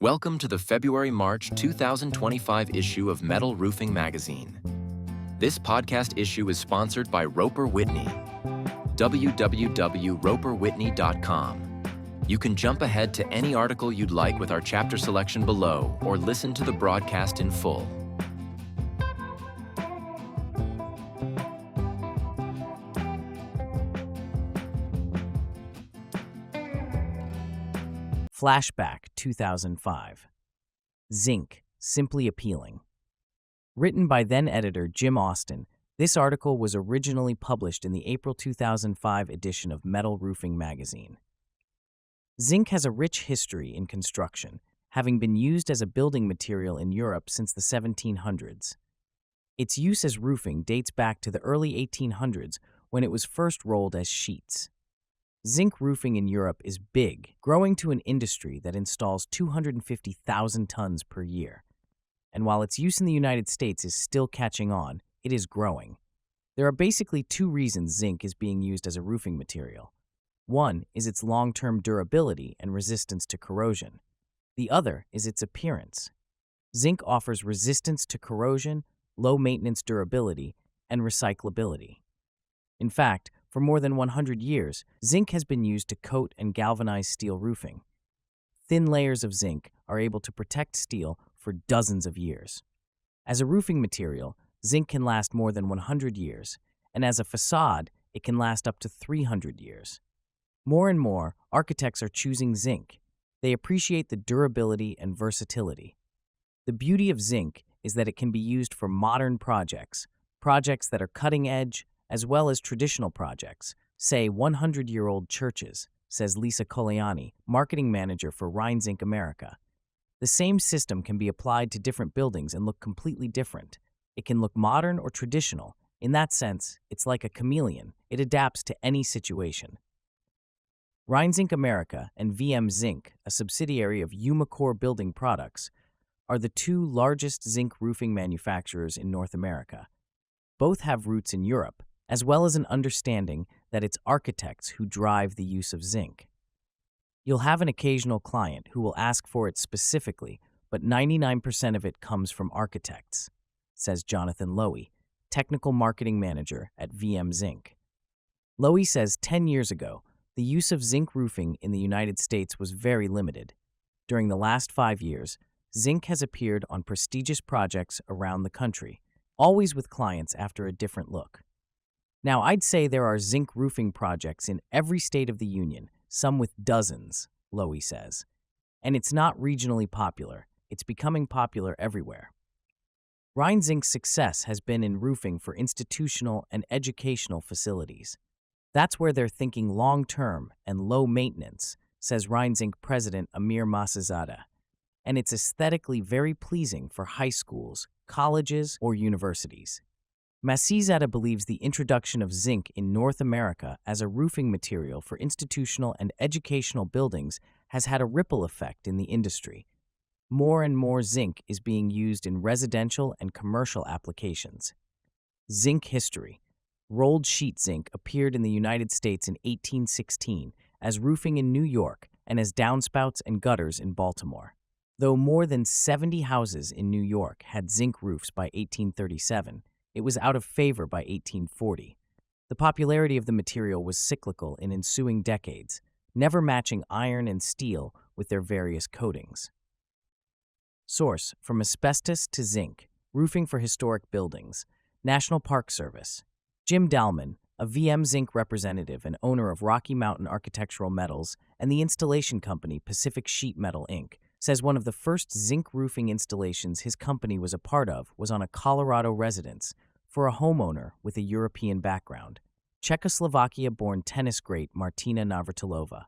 Welcome to the February-March 2025 issue of Metal Roofing Magazine. This podcast issue is sponsored by Roper Whitney. www.roperwhitney.com. You can jump ahead to any article you'd like with our chapter selection below or listen to the broadcast in full. Flashback 2005. Zinc, Simply Appealing. Written by then-editor Jim Austin, this article was originally published in the April 2005 edition of Metal Roofing Magazine. Zinc has a rich history in construction, having been used as a building material in Europe since the 1700s. Its use as roofing dates back to the early 1800s when it was first rolled as sheets. Zinc roofing in Europe is big, growing to an industry that installs 250,000 tons per year. And while its use in the United States is still catching on, it is growing. There are basically two reasons zinc is being used as a roofing material. One is its long-term durability and resistance to corrosion. The other is its appearance. Zinc offers resistance to corrosion, low-maintenance durability, and recyclability. In fact, for more than 100 years, zinc has been used to coat and galvanize steel roofing. Thin layers of zinc are able to protect steel for dozens of years. As a roofing material, zinc can last more than 100 years, and as a facade, it can last up to 300 years. More and more, architects are choosing zinc. They appreciate the durability and versatility. The beauty of zinc is that it can be used for modern projects that are cutting edge, as well as traditional projects, say 100-year-old churches, says Lisa Coliani, marketing manager for Zinc America. The same system can be applied to different buildings and look completely different. It can look modern or traditional. In that sense, it's like a chameleon. It adapts to any situation. Zinc America and VM Zinc, a subsidiary of Umicore Building Products, are the two largest zinc roofing manufacturers in North America. Both have roots in Europe, as well as an understanding that it's architects who drive the use of zinc. You'll have an occasional client who will ask for it specifically, but 99% of it comes from architects, says Jonathan Lowy, technical marketing manager at VM Zinc. Lowy says 10 years ago, the use of zinc roofing in the United States was very limited. During the last 5 years, zinc has appeared on prestigious projects around the country, always with clients after a different look. Now, I'd say there are zinc roofing projects in every state of the union, some with dozens, Lowy says. And it's not regionally popular. It's becoming popular everywhere. Zinc's success has been in roofing for institutional and educational facilities. That's where they're thinking long-term and low maintenance, says Zinc president Amir Masazada. And it's aesthetically very pleasing for high schools, colleges, or universities. Masizada believes the introduction of zinc in North America as a roofing material for institutional and educational buildings has had a ripple effect in the industry. More and more zinc is being used in residential and commercial applications. Zinc history. Rolled sheet zinc appeared in the United States in 1816 as roofing in New York and as downspouts and gutters in Baltimore. Though more than 70 houses in New York had zinc roofs by 1837, it was out of favor by 1840. The popularity of the material was cyclical in ensuing decades, never matching iron and steel with their various coatings. Source: From Asbestos to Zinc, Roofing for Historic Buildings, National Park Service. Jim Dalman, a VM Zinc representative and owner of Rocky Mountain Architectural Metals and the installation company Pacific Sheet Metal, Inc., says one of the first zinc roofing installations his company was a part of was on a Colorado residence for a homeowner with a European background, Czechoslovakia-born tennis great Martina Navratilova.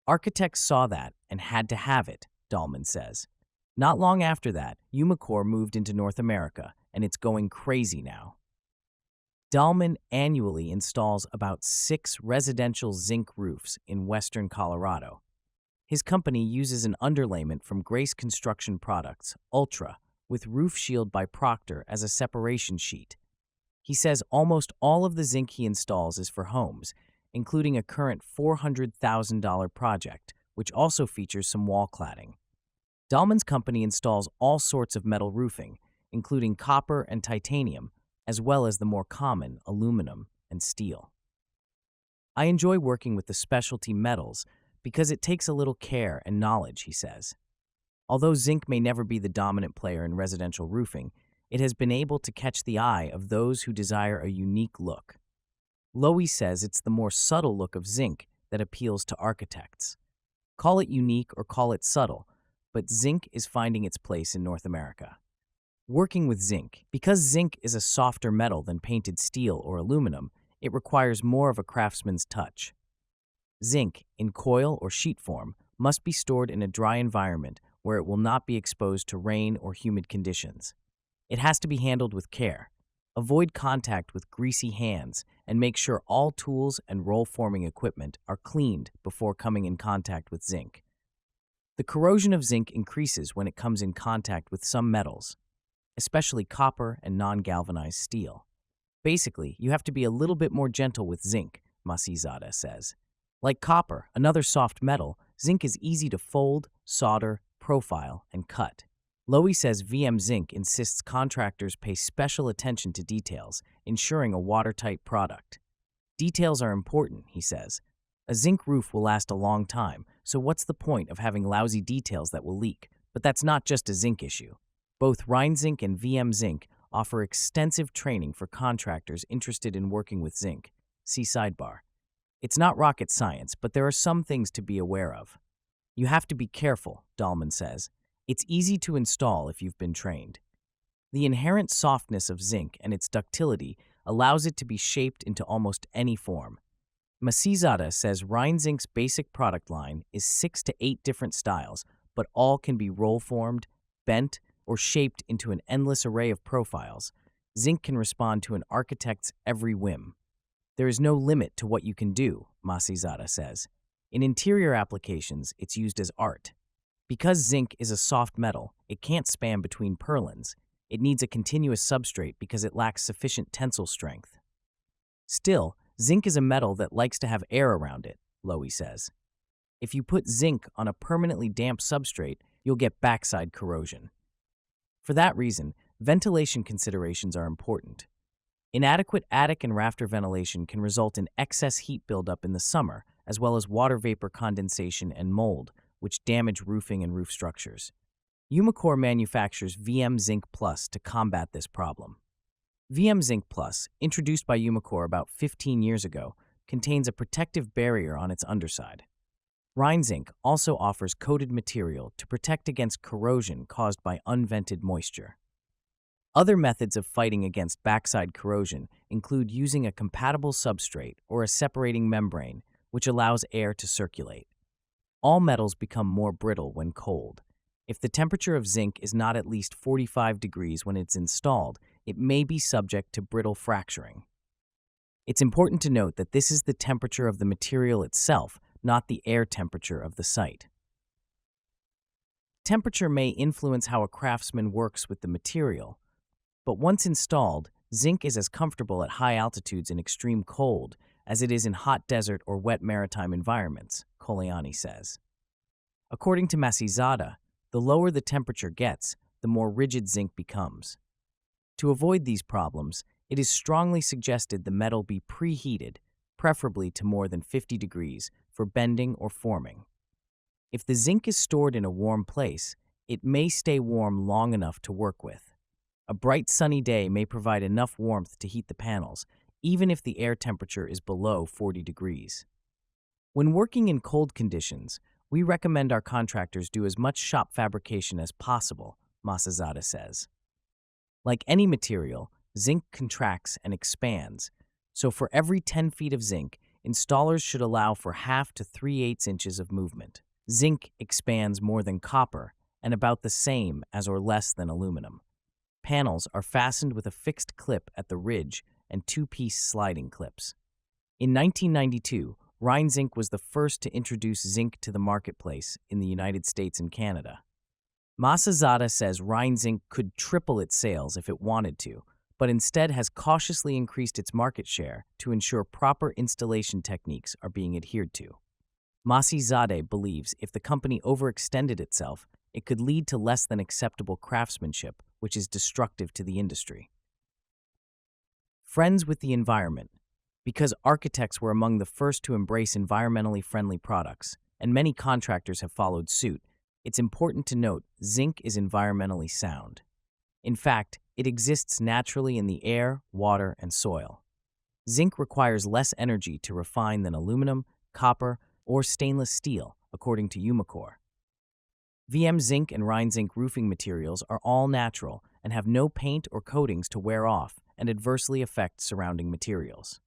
Architects saw that and had to have it, Dahlman says. Not long after that, Umicore moved into North America, and it's going crazy now. Dahlman annually installs about 6 residential zinc roofs in western Colorado. His company uses an underlayment from Grace Construction Products, Ultra, with Roof Shield by Proctor as a separation sheet. He says almost all of the zinc he installs is for homes, including a current $400,000 project, which also features some wall cladding. Dahlman's company installs all sorts of metal roofing, including copper and titanium, as well as the more common aluminum and steel. I enjoy working with the specialty metals because it takes a little care and knowledge, he says. Although zinc may never be the dominant player in residential roofing, it has been able to catch the eye of those who desire a unique look. Lowy says it's the more subtle look of zinc that appeals to architects. Call it unique or call it subtle, but zinc is finding its place in North America. Working with zinc. Because zinc is a softer metal than painted steel or aluminum, it requires more of a craftsman's touch. Zinc, in coil or sheet form, must be stored in a dry environment where it will not be exposed to rain or humid conditions. It has to be handled with care. Avoid contact with greasy hands and make sure all tools and roll-forming equipment are cleaned before coming in contact with zinc. The corrosion of zinc increases when it comes in contact with some metals, especially copper and non-galvanized steel. Basically, you have to be a little bit more gentle with zinc, Masizada says. Like copper, another soft metal, zinc is easy to fold, solder, profile, and cut. Lowy says VM Zinc insists contractors pay special attention to details, ensuring a watertight product. Details are important, he says. A zinc roof will last a long time, so what's the point of having lousy details that will leak? But that's not just a zinc issue. Both Rheinzinc and VM Zinc offer extensive training for contractors interested in working with zinc. See sidebar. It's not rocket science, but there are some things to be aware of. You have to be careful, Dahlman says. It's easy to install if you've been trained. The inherent softness of zinc and its ductility allows it to be shaped into almost any form. Masizada says Rheinzinc's basic product line is 6 to 8 different styles, but all can be roll-formed, bent, or shaped into an endless array of profiles. Zinc can respond to an architect's every whim. There is no limit to what you can do, Masizada says. In interior applications, it's used as art. Because zinc is a soft metal, it can't span between purlins. It needs a continuous substrate because it lacks sufficient tensile strength. Still, zinc is a metal that likes to have air around it, Lowy says. If you put zinc on a permanently damp substrate, you'll get backside corrosion. For that reason, ventilation considerations are important. Inadequate attic and rafter ventilation can result in excess heat buildup in the summer, as well as water vapor condensation and mold, which damage roofing and roof structures. Umicore manufactures VM Zinc Plus to combat this problem. VM Zinc Plus, introduced by Umicore about 15 years ago, contains a protective barrier on its underside. Rheinzinc also offers coated material to protect against corrosion caused by unvented moisture. Other methods of fighting against backside corrosion include using a compatible substrate or a separating membrane, which allows air to circulate. All metals become more brittle when cold. If the temperature of zinc is not at least 45 degrees when it's installed, it may be subject to brittle fracturing. It's important to note that this is the temperature of the material itself, not the air temperature of the site. Temperature may influence how a craftsman works with the material, but once installed, zinc is as comfortable at high altitudes in extreme cold as it is in hot desert or wet maritime environments, Coliani says. According to Masizada, the lower the temperature gets, the more rigid zinc becomes. To avoid these problems, it is strongly suggested the metal be preheated, preferably to more than 50 degrees, for bending or forming. If the zinc is stored in a warm place, it may stay warm long enough to work with. A bright sunny day may provide enough warmth to heat the panels, even if the air temperature is below 40 degrees. When working in cold conditions, we recommend our contractors do as much shop fabrication as possible, Masizada says. Like any material, zinc contracts and expands, so for every 10 feet of zinc, installers should allow for half to 3/8 inches of movement. Zinc expands more than copper and about the same as or less than aluminum. Panels are fastened with a fixed clip at the ridge and 2-piece sliding clips. In 1992, Rheinzinc was the first to introduce zinc to the marketplace in the United States and Canada. Masizada says Rheinzinc could triple its sales if it wanted to, but instead has cautiously increased its market share to ensure proper installation techniques are being adhered to. Masizade believes if the company overextended itself, It could lead to less than acceptable craftsmanship, which is destructive to the industry. Friends with the environment. Because architects were among the first to embrace environmentally friendly products, and many contractors have followed suit, it's important to note zinc is environmentally sound. In fact, it exists naturally in the air, water, and soil. Zinc requires less energy to refine than aluminum, copper, or stainless steel, according to Umicore. VM zinc and Rhine zinc roofing materials are all natural and have no paint or coatings to wear off and adversely affect surrounding materials.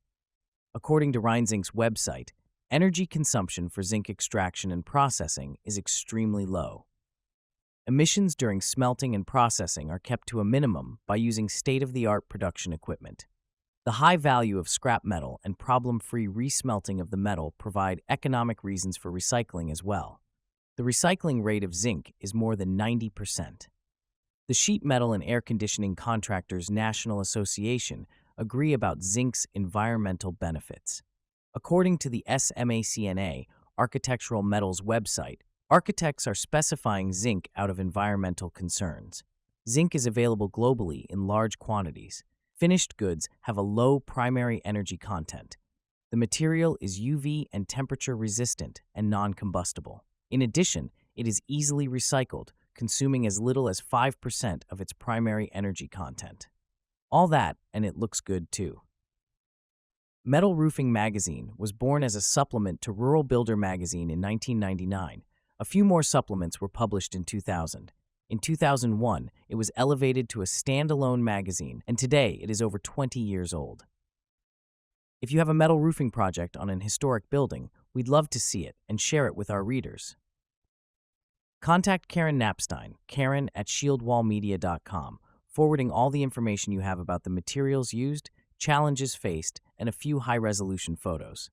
According to Rhine zinc's website, energy consumption for zinc extraction and processing is extremely low. Emissions during smelting and processing are kept to a minimum by using state-of-the-art production equipment. The high value of scrap metal and problem-free resmelting of the metal provide economic reasons for recycling as well. The recycling rate of zinc is more than 90%. The Sheet Metal and Air Conditioning Contractors National Association agree about zinc's environmental benefits. According to the SMACNA Architectural Metals website, architects are specifying zinc out of environmental concerns. Zinc is available globally in large quantities. Finished goods have a low primary energy content. The material is UV and temperature resistant and non-combustible. In addition, it is easily recycled, consuming as little as 5% of its primary energy content. All that, and it looks good too. Metal Roofing magazine was born as a supplement to Rural Builder magazine in 1999. A few more supplements were published in 2000. In 2001, it was elevated to a standalone magazine, and today it is over 20 years old. If you have a metal roofing project on an historic building, we'd love to see it and share it with our readers. Contact Karen Napstein, karen@shieldwallmedia.com, forwarding all the information you have about the materials used, challenges faced, and a few high-resolution photos.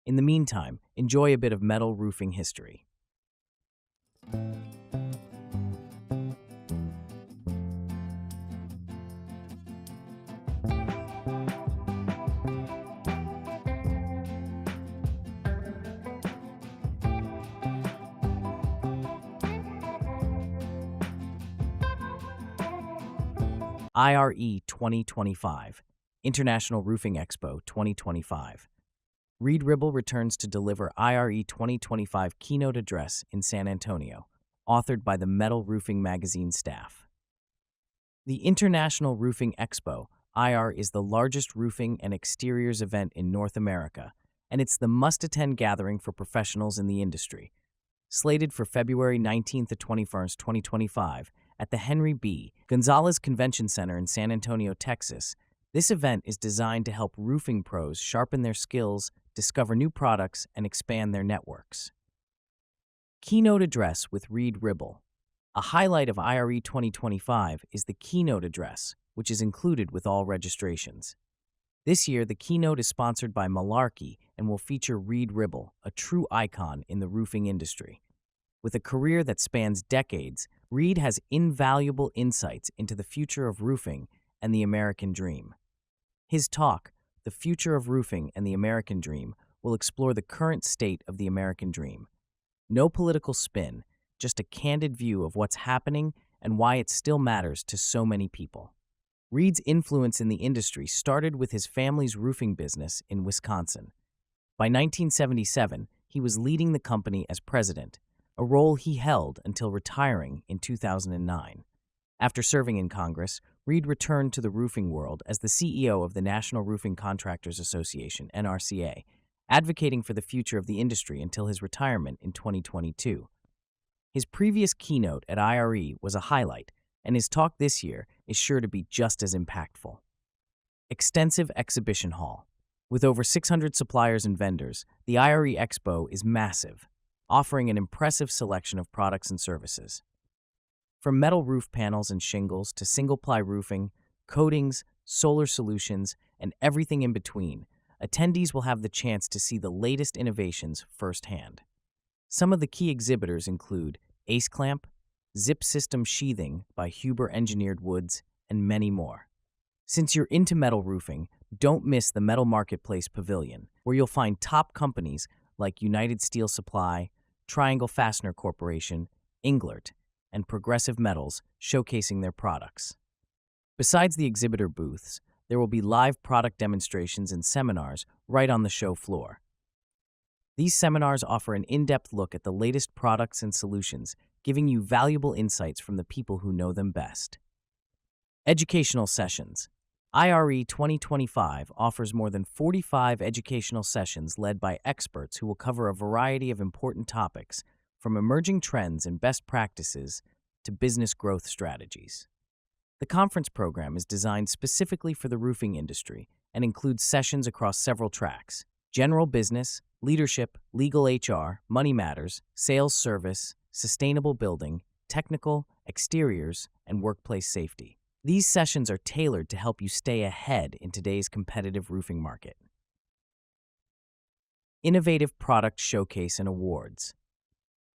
In the meantime, enjoy a bit of metal roofing history. IRE 2025, International Roofing Expo 2025. Reed Ribble returns to deliver IRE 2025 keynote address in San Antonio, authored by the Metal Roofing magazine staff. The International Roofing Expo, IR, is the largest roofing and exteriors event in North America, and it's the must-attend gathering for professionals in the industry. Slated for February 19th to 21st, 2025, at the Henry B. Gonzalez Convention Center in San Antonio, Texas, this event is designed to help roofing pros sharpen their skills, discover new products, and expand their networks. Keynote Address with Reed Ribble. A highlight of IRE 2025 is the keynote address, which is included with all registrations. This year, the keynote is sponsored by Malarkey and will feature Reed Ribble, a true icon in the roofing industry. With a career that spans decades, Reed has invaluable insights into the future of roofing and the American dream. His talk, The Future of Roofing and the American Dream, will explore the current state of the American dream. No political spin, just a candid view of what's happening and why it still matters to so many people. Reed's influence in the industry started with his family's roofing business in Wisconsin. By 1977, he was leading the company as president, a role he held until retiring in 2009. After serving in Congress, Reed returned to the roofing world as the CEO of the National Roofing Contractors Association, NRCA, advocating for the future of the industry until his retirement in 2022. His previous keynote at IRE was a highlight, and his talk this year is sure to be just as impactful. Extensive exhibition hall. With over 600 suppliers and vendors, the IRE Expo is massive, offering an impressive selection of products and services. From metal roof panels and shingles to single-ply roofing, coatings, solar solutions, and everything in between, attendees will have the chance to see the latest innovations firsthand. Some of the key exhibitors include Ace Clamp, Zip System Sheathing by Huber Engineered Woods, and many more. Since you're into metal roofing, don't miss the Metal Marketplace Pavilion, where you'll find top companies like United Steel Supply, Triangle Fastener Corporation, Englert, and progressive metals showcasing their products. Besides the exhibitor booths, there will be live product demonstrations and seminars right on the show floor. These seminars offer an in-depth look at the latest products and solutions, giving you valuable insights from the people who know them best. Educational sessions. IRE 2025 offers more than 45 educational sessions led by experts who will cover a variety of important topics, from emerging trends and best practices to business growth strategies. The conference program is designed specifically for the roofing industry and includes sessions across several tracks: general business, leadership, legal HR, money matters, sales service, sustainable building, technical, exteriors, and workplace safety. These sessions are tailored to help you stay ahead in today's competitive roofing market. Innovative Product Showcase and Awards.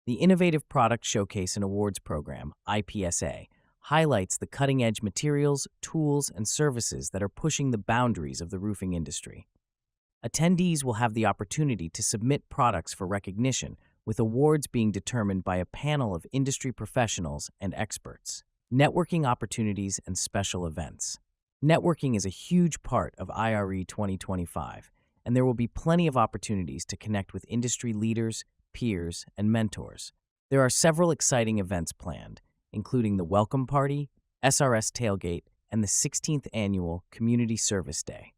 The Innovative Product Showcase and Awards Program, IPSA, highlights the cutting-edge materials, tools, and services that are pushing the boundaries of the roofing industry. Attendees will have the opportunity to submit products for recognition, with awards being determined by a panel of industry professionals and experts. Networking opportunities and special events. Networking is a huge part of IRE 2025, and there will be plenty of opportunities to connect with industry leaders, peers, and mentors. There are several exciting events planned, including the Welcome Party, SRS Tailgate, and the 16th Annual Community Service Day.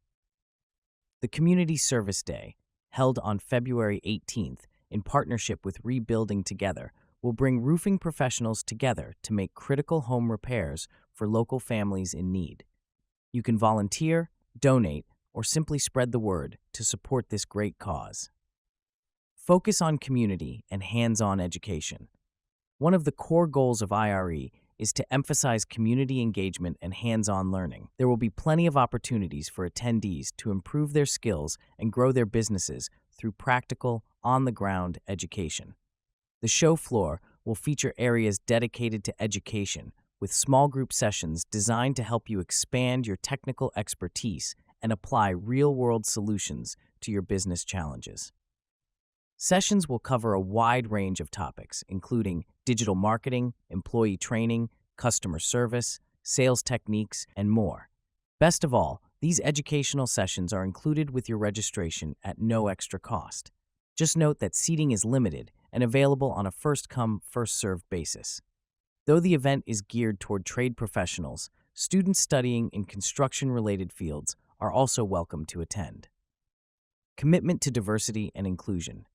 The Community Service Day, held on February 18th in partnership with Rebuilding Together, will bring roofing professionals together to make critical home repairs for local families in need. You can volunteer, donate, or simply spread the word to support this great cause. Focus on community and hands-on education. One of the core goals of IRE is to emphasize community engagement and hands-on learning. There will be plenty of opportunities for attendees to improve their skills and grow their businesses through practical, on-the-ground education. The show floor will feature areas dedicated to education, with small group sessions designed to help you expand your technical expertise and apply real-world solutions to your business challenges. Sessions will cover a wide range of topics, including digital marketing, employee training, customer service, sales techniques, and more. Best of all, these educational sessions are included with your registration at no extra cost. Just note that seating is limited and available on a first-come, first-served basis. Though the event is geared toward trade professionals, students studying in construction-related fields are also welcome to attend. Commitment to diversity and inclusion.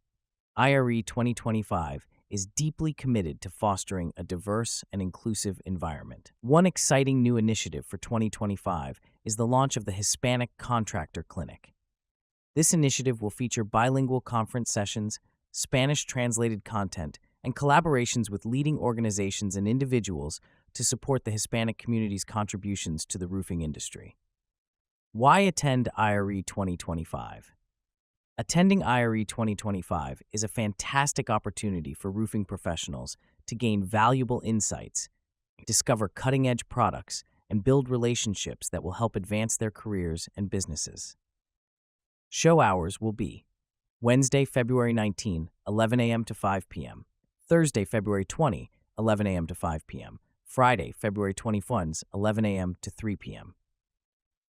IRE 2025 is deeply committed to fostering a diverse and inclusive environment. One exciting new initiative for 2025 is the launch of the Hispanic Contractor Clinic. This initiative will feature bilingual conference sessions, Spanish-translated content, and collaborations with leading organizations and individuals to support the Hispanic community's contributions to the roofing industry. Why attend IRE 2025? Attending IRE 2025 is a fantastic opportunity for roofing professionals to gain valuable insights, discover cutting-edge products, and build relationships that will help advance their careers and businesses. Show hours will be Wednesday, February 19, 11 a.m. to 5 p.m., Thursday, February 20, 11 a.m. to 5 p.m., Friday, February 21, 11 a.m. to 3 p.m.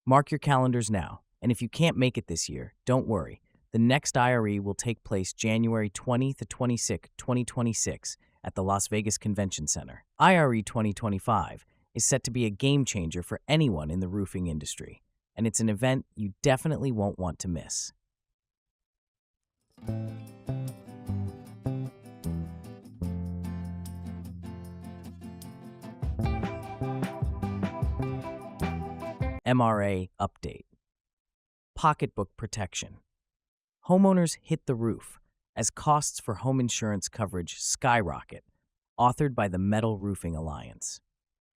Mark your calendars now, and if you can't make it this year, don't worry. The next IRE will take place January 20 to 26, 2026 at the Las Vegas Convention Center. IRE 2025 is set to be a game changer for anyone in the roofing industry, and it's an event you definitely won't want to miss. MRA Update. Pocketbook Protection. Homeowners hit the roof as costs for home insurance coverage skyrocket, authored by the Metal Roofing Alliance.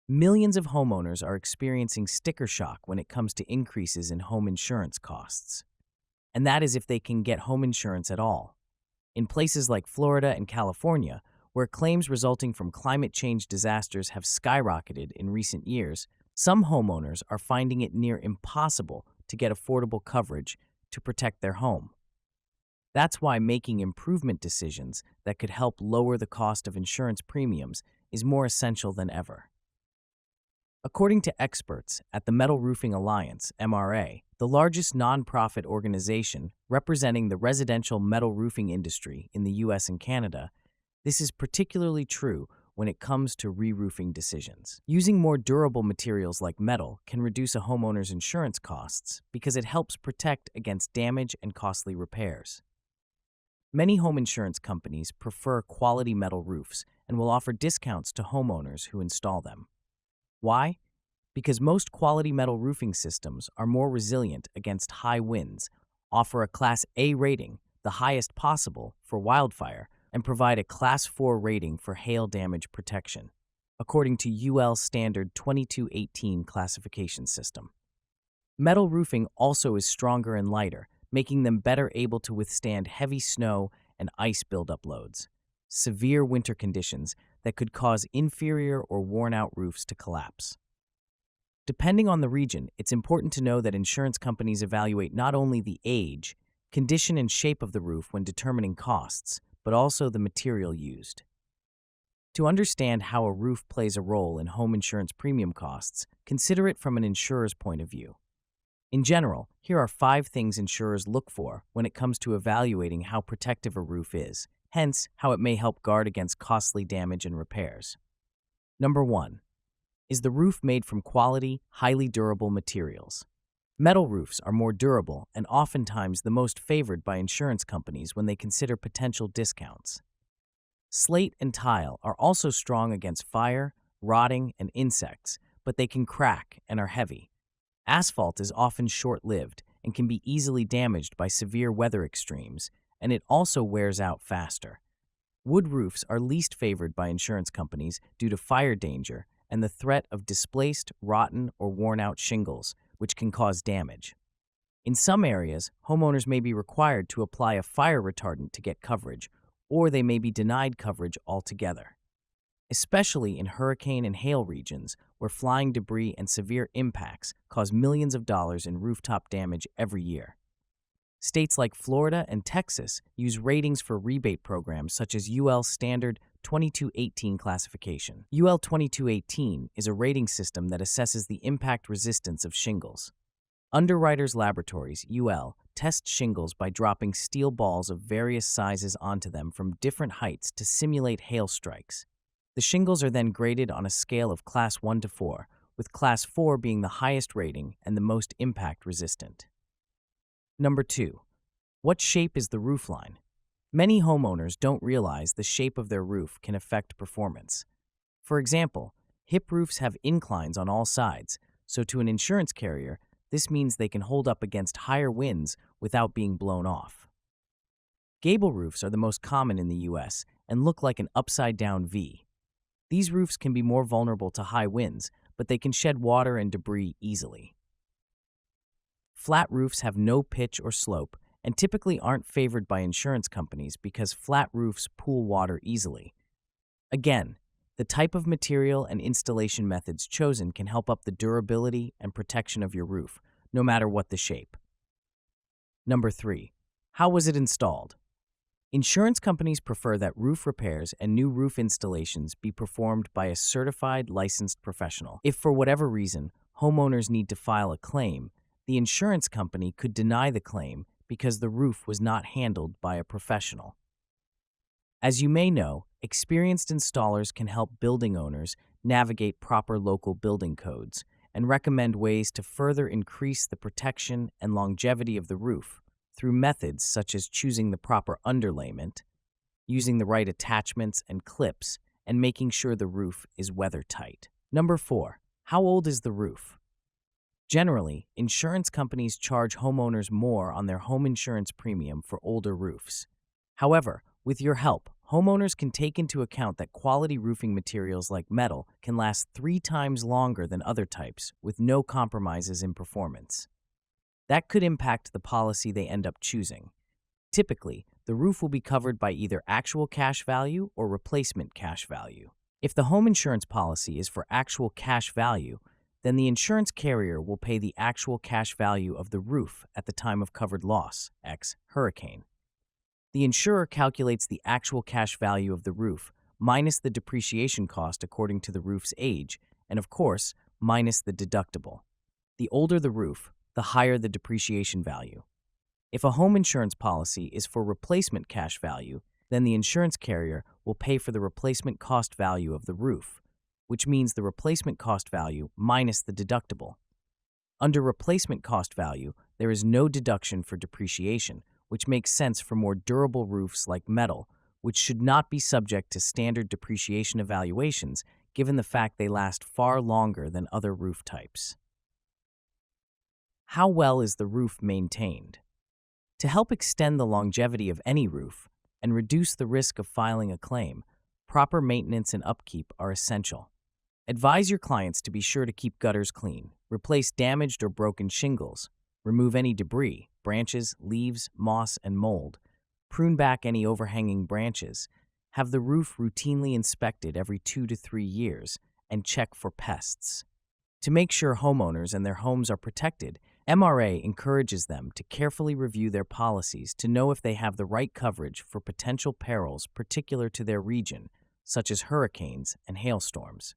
Millions of homeowners are experiencing sticker shock when it comes to increases in home insurance costs. And that is if they can get home insurance at all. In places like Florida and California, where claims resulting from climate change disasters have skyrocketed in recent years, some homeowners are finding it near impossible to get affordable coverage to protect their home. That's why making improvement decisions that could help lower the cost of insurance premiums is more essential than ever. According to experts at the Metal Roofing Alliance, MRA, the largest nonprofit organization representing the residential metal roofing industry in the US and Canada, this is particularly true when it comes to re-roofing decisions. Using more durable materials like metal can reduce a homeowner's insurance costs because it helps protect against damage and costly repairs. Many home insurance companies prefer quality metal roofs and will offer discounts to homeowners who install them. Why? Because most quality metal roofing systems are more resilient against high winds, offer a Class A rating, the highest possible for wildfire, and provide a Class 4 rating for hail damage protection, according to UL Standard 2218 classification system. Metal roofing also is stronger and lighter, making them better able to withstand heavy snow and ice buildup loads, severe winter conditions that could cause inferior or worn-out roofs to collapse. Depending on the region, it's important to know that insurance companies evaluate not only the age, condition, and shape of the roof when determining costs, but also the material used. To understand how a roof plays a role in home insurance premium costs, consider it from an insurer's point of view. In general, here are 5 things insurers look for when it comes to evaluating how protective a roof is, hence how it may help guard against costly damage and repairs. Number 1. Is the roof made from quality, highly durable materials? Metal roofs are more durable and oftentimes the most favored by insurance companies when they consider potential discounts. Slate and tile are also strong against fire, rotting, and insects, but they can crack and are heavy. Asphalt is often short-lived and can be easily damaged by severe weather extremes, and it also wears out faster. Wood roofs are least favored by insurance companies due to fire danger and the threat of displaced, rotten, or worn-out shingles, which can cause damage. In some areas, homeowners may be required to apply a fire retardant to get coverage, or they may be denied coverage altogether. Especially in hurricane and hail regions, where flying debris and severe impacts cause millions of dollars in rooftop damage every year. States like Florida and Texas use ratings for rebate programs such as UL Standard 2218 classification. UL 2218 is a rating system that assesses the impact resistance of shingles. Underwriters Laboratories, UL, test shingles by dropping steel balls of various sizes onto them from different heights to simulate hail strikes. The shingles are then graded on a scale of Class 1 to 4, with Class 4 being the highest rating and the most impact resistant. Number 2. What shape is the roofline? Many homeowners don't realize the shape of their roof can affect performance. For example, hip roofs have inclines on all sides, so to an insurance carrier, this means they can hold up against higher winds without being blown off. Gable roofs are the most common in the US and look like an upside-down V. These roofs can be more vulnerable to high winds, but they can shed water and debris easily. Flat roofs have no pitch or slope and typically aren't favored by insurance companies because flat roofs pool water easily. Again, the type of material and installation methods chosen can help up the durability and protection of your roof, no matter what the shape. Number 3. How was it installed? Insurance companies prefer that roof repairs and new roof installations be performed by a certified, licensed professional. If for whatever reason, homeowners need to file a claim, the insurance company could deny the claim because the roof was not handled by a professional. As you may know, experienced installers can help building owners navigate proper local building codes and recommend ways to further increase the protection and longevity of the roof through methods such as choosing the proper underlayment, using the right attachments and clips, and making sure the roof is weather-tight. Number 4. How old is the roof? Generally, insurance companies charge homeowners more on their home insurance premium for older roofs. However, with your help, homeowners can take into account that quality roofing materials like metal can last 3 times longer than other types with no compromises in performance. That could impact the policy they end up choosing. Typically, the roof will be covered by either actual cash value or replacement cash value. If the home insurance policy is for actual cash value, then the insurance carrier will pay the actual cash value of the roof at the time of covered loss, x hurricane. The insurer calculates the actual cash value of the roof minus the depreciation cost according to the roof's age, and of course, minus the deductible. The older the roof, the higher the depreciation value. If a home insurance policy is for replacement cash value, then the insurance carrier will pay for the replacement cost value of the roof, which means the replacement cost value minus the deductible. Under replacement cost value, there is no deduction for depreciation, which makes sense for more durable roofs like metal, which should not be subject to standard depreciation evaluations given the fact they last far longer than other roof types. How well is the roof maintained? To help extend the longevity of any roof and reduce the risk of filing a claim, proper maintenance and upkeep are essential. Advise your clients to be sure to keep gutters clean, replace damaged or broken shingles, remove any debris, branches, leaves, moss, and mold, prune back any overhanging branches, have the roof routinely inspected every 2 to 3 years, and check for pests. To make sure homeowners and their homes are protected, MRA encourages them to carefully review their policies to know if they have the right coverage for potential perils particular to their region, such as hurricanes and hailstorms.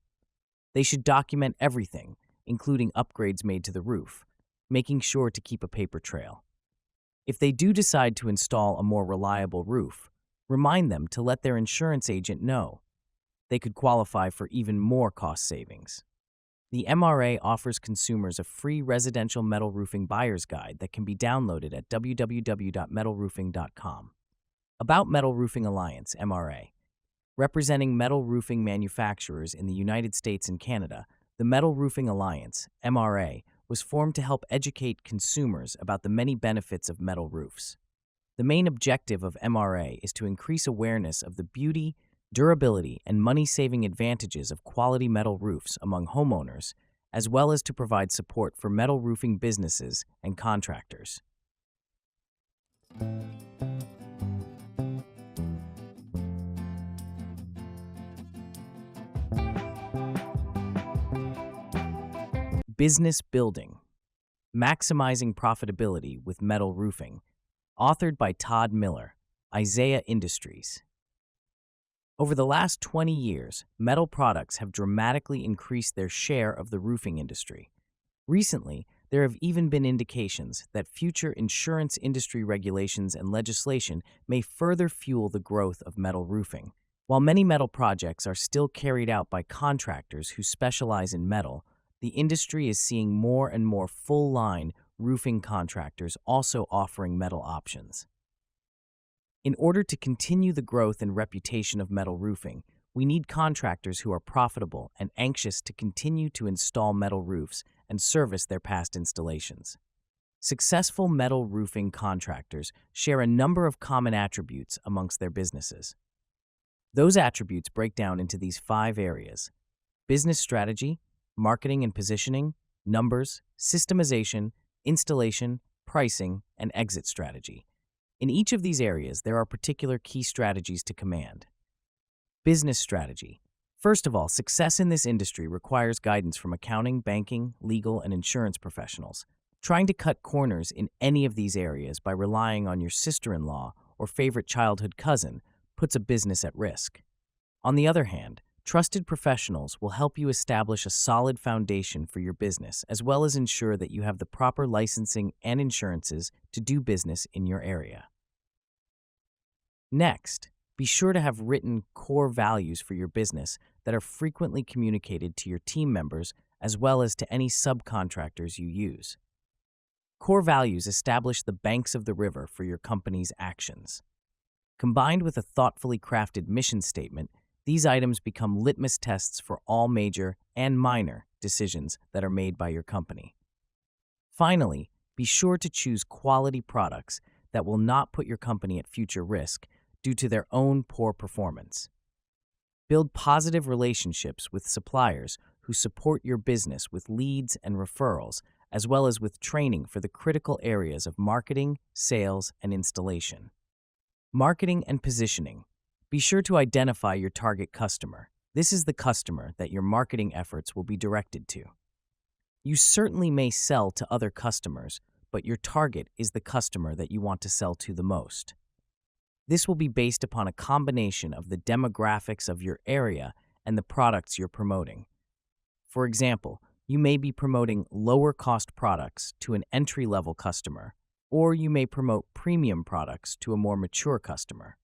They should document everything, including upgrades made to the roof, making sure to keep a paper trail. If they do decide to install a more reliable roof, remind them to let their insurance agent know. They could qualify for even more cost savings. The MRA offers consumers a free residential metal roofing buyer's guide that can be downloaded at www.metalroofing.com. About Metal Roofing Alliance, MRA. Representing metal roofing manufacturers in the United States and Canada, the Metal Roofing Alliance, MRA, was formed to help educate consumers about the many benefits of metal roofs. The main objective of MRA is to increase awareness of the beauty, durability, and money-saving advantages of quality metal roofs among homeowners, as well as to provide support for metal roofing businesses and contractors. Business Building: Maximizing Profitability with Metal Roofing, authored by Todd Miller, Isaiah Industries. Over the last 20 years, metal products have dramatically increased their share of the roofing industry. Recently, there have even been indications that future insurance industry regulations and legislation may further fuel the growth of metal roofing. While many metal projects are still carried out by contractors who specialize in metal, the industry is seeing more and more full-line roofing contractors also offering metal options. In order to continue the growth and reputation of metal roofing, we need contractors who are profitable and anxious to continue to install metal roofs and service their past installations. Successful metal roofing contractors share a number of common attributes amongst their businesses. Those attributes break down into these 5 areas: business strategy, marketing and positioning, numbers, systemization, installation, pricing, and exit strategy. In each of these areas, there are particular key strategies to command. Business strategy. First of all, success in this industry requires guidance from accounting, banking, legal, and insurance professionals. Trying to cut corners in any of these areas by relying on your sister-in-law or favorite childhood cousin puts a business at risk. On the other hand, trusted professionals will help you establish a solid foundation for your business, as well as ensure that you have the proper licensing and insurances to do business in your area. Next, be sure to have written core values for your business that are frequently communicated to your team members as well as to any subcontractors you use. Core values establish the banks of the river for your company's actions. Combined with a thoughtfully crafted mission statement, these items become litmus tests for all major and minor decisions that are made by your company. Finally, be sure to choose quality products that will not put your company at future risk due to their own poor performance. Build positive relationships with suppliers who support your business with leads and referrals, as well as with training for the critical areas of marketing, sales, and installation. Marketing and positioning. Be sure to identify your target customer. This is the customer that your marketing efforts will be directed to. You certainly may sell to other customers, but your target is the customer that you want to sell to the most. This will be based upon a combination of the demographics of your area and the products you're promoting. For example, you may be promoting lower-cost products to an entry-level customer, or you may promote premium products to a more mature customer.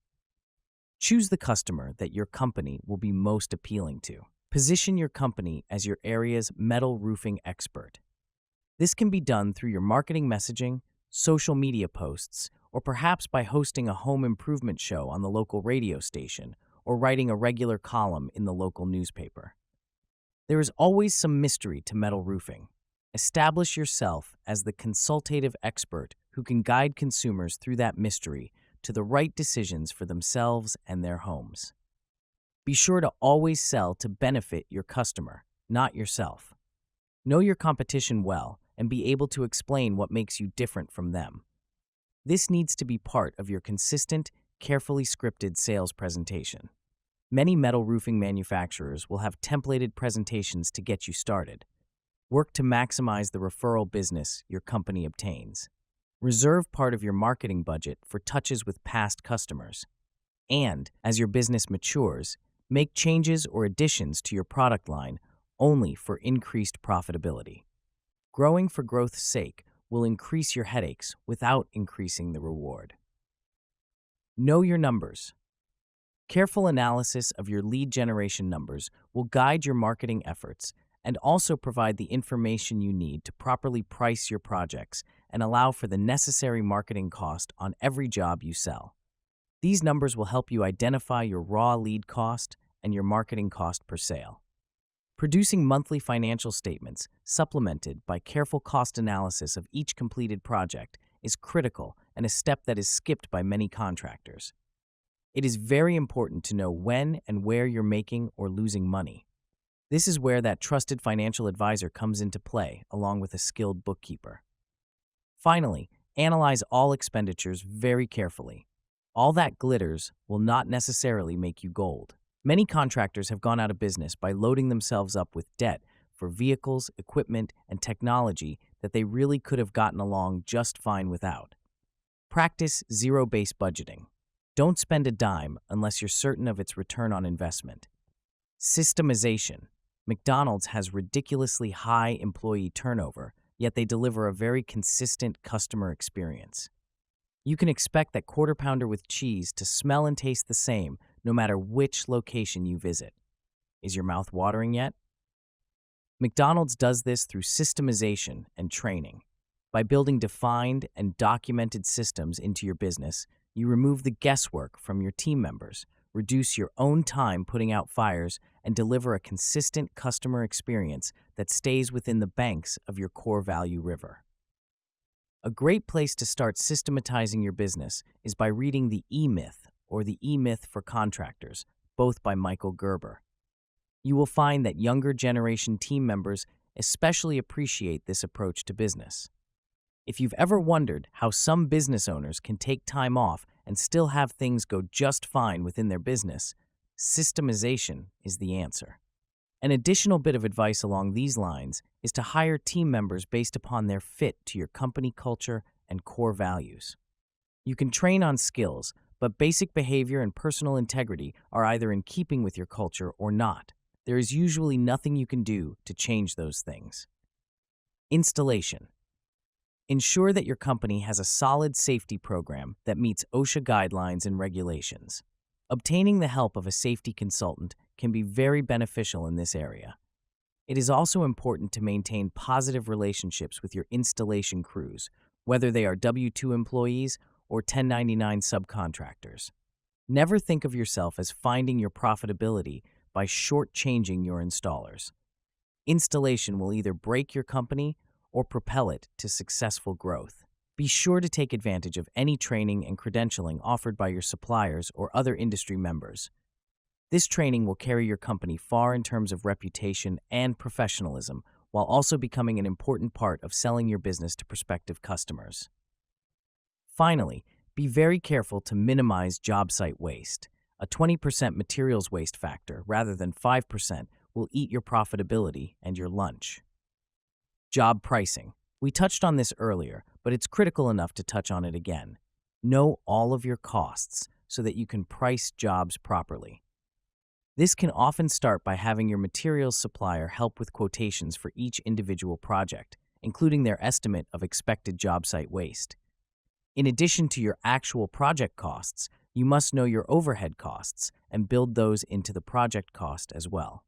Choose the customer that your company will be most appealing to. Position your company as your area's metal roofing expert. This can be done through your marketing messaging, social media posts, or perhaps by hosting a home improvement show on the local radio station or writing a regular column in the local newspaper. There is always some mystery to metal roofing. Establish yourself as the consultative expert who can guide consumers through that mystery to the right decisions for themselves and their homes. Be sure to always sell to benefit your customer, not yourself. Know your competition well and be able to explain what makes you different from them. This needs to be part of your consistent, carefully scripted sales presentation. Many metal roofing manufacturers will have templated presentations to get you started. Work to maximize the referral business your company obtains. Reserve part of your marketing budget for touches with past customers. And, as your business matures, make changes or additions to your product line only for increased profitability. Growing for growth's sake will increase your headaches without increasing the reward. Know your numbers. Careful analysis of your lead generation numbers will guide your marketing efforts and also provide the information you need to properly price your projects and allow for the necessary marketing cost on every job you sell. These numbers will help you identify your raw lead cost and your marketing cost per sale. Producing monthly financial statements, supplemented by careful cost analysis of each completed project, is critical and a step that is skipped by many contractors. It is very important to know when and where you're making or losing money. This is where that trusted financial advisor comes into play, along with a skilled bookkeeper. Finally, analyze all expenditures very carefully. All that glitters will not necessarily make you gold. Many contractors have gone out of business by loading themselves up with debt for vehicles, equipment, and technology that they really could have gotten along just fine without. Practice zero-based budgeting. Don't spend a dime unless you're certain of its return on investment. Systemization. McDonald's has ridiculously high employee turnover, yet they deliver a very consistent customer experience. You can expect that Quarter Pounder with cheese to smell and taste the same no matter which location you visit. Is your mouth watering yet? McDonald's does this through systemization and training. By building defined and documented systems into your business, you remove the guesswork from your team members, reduce your own time putting out fires, and deliver a consistent customer experience that stays within the banks of your core value river. A great place to start systematizing your business is by reading The E-Myth or The E-Myth for Contractors, both by Michael Gerber. You will find that younger generation team members especially appreciate this approach to business. If you've ever wondered how some business owners can take time off and still have things go just fine within their business, systemization is the answer. An additional bit of advice along these lines is to hire team members based upon their fit to your company culture and core values. You can train on skills, but basic behavior and personal integrity are either in keeping with your culture or not. There is usually nothing you can do to change those things. Installation. Ensure that your company has a solid safety program that meets OSHA guidelines and regulations. Obtaining the help of a safety consultant can be very beneficial in this area. It is also important to maintain positive relationships with your installation crews, whether they are W-2 employees or 1099 subcontractors. Never think of yourself as finding your profitability by shortchanging your installers. Installation will either break your company or propel it to successful growth. Be sure to take advantage of any training and credentialing offered by your suppliers or other industry members. This training will carry your company far in terms of reputation and professionalism, while also becoming an important part of selling your business to prospective customers. Finally, be very careful to minimize job site waste. A 20% materials waste factor rather than 5% will eat your profitability and your lunch. Job pricing. We touched on this earlier, but it's critical enough to touch on it again. Know all of your costs so that you can price jobs properly. This can often start by having your materials supplier help with quotations for each individual project, including their estimate of expected job site waste. In addition to your actual project costs, you must know your overhead costs and build those into the project cost as well.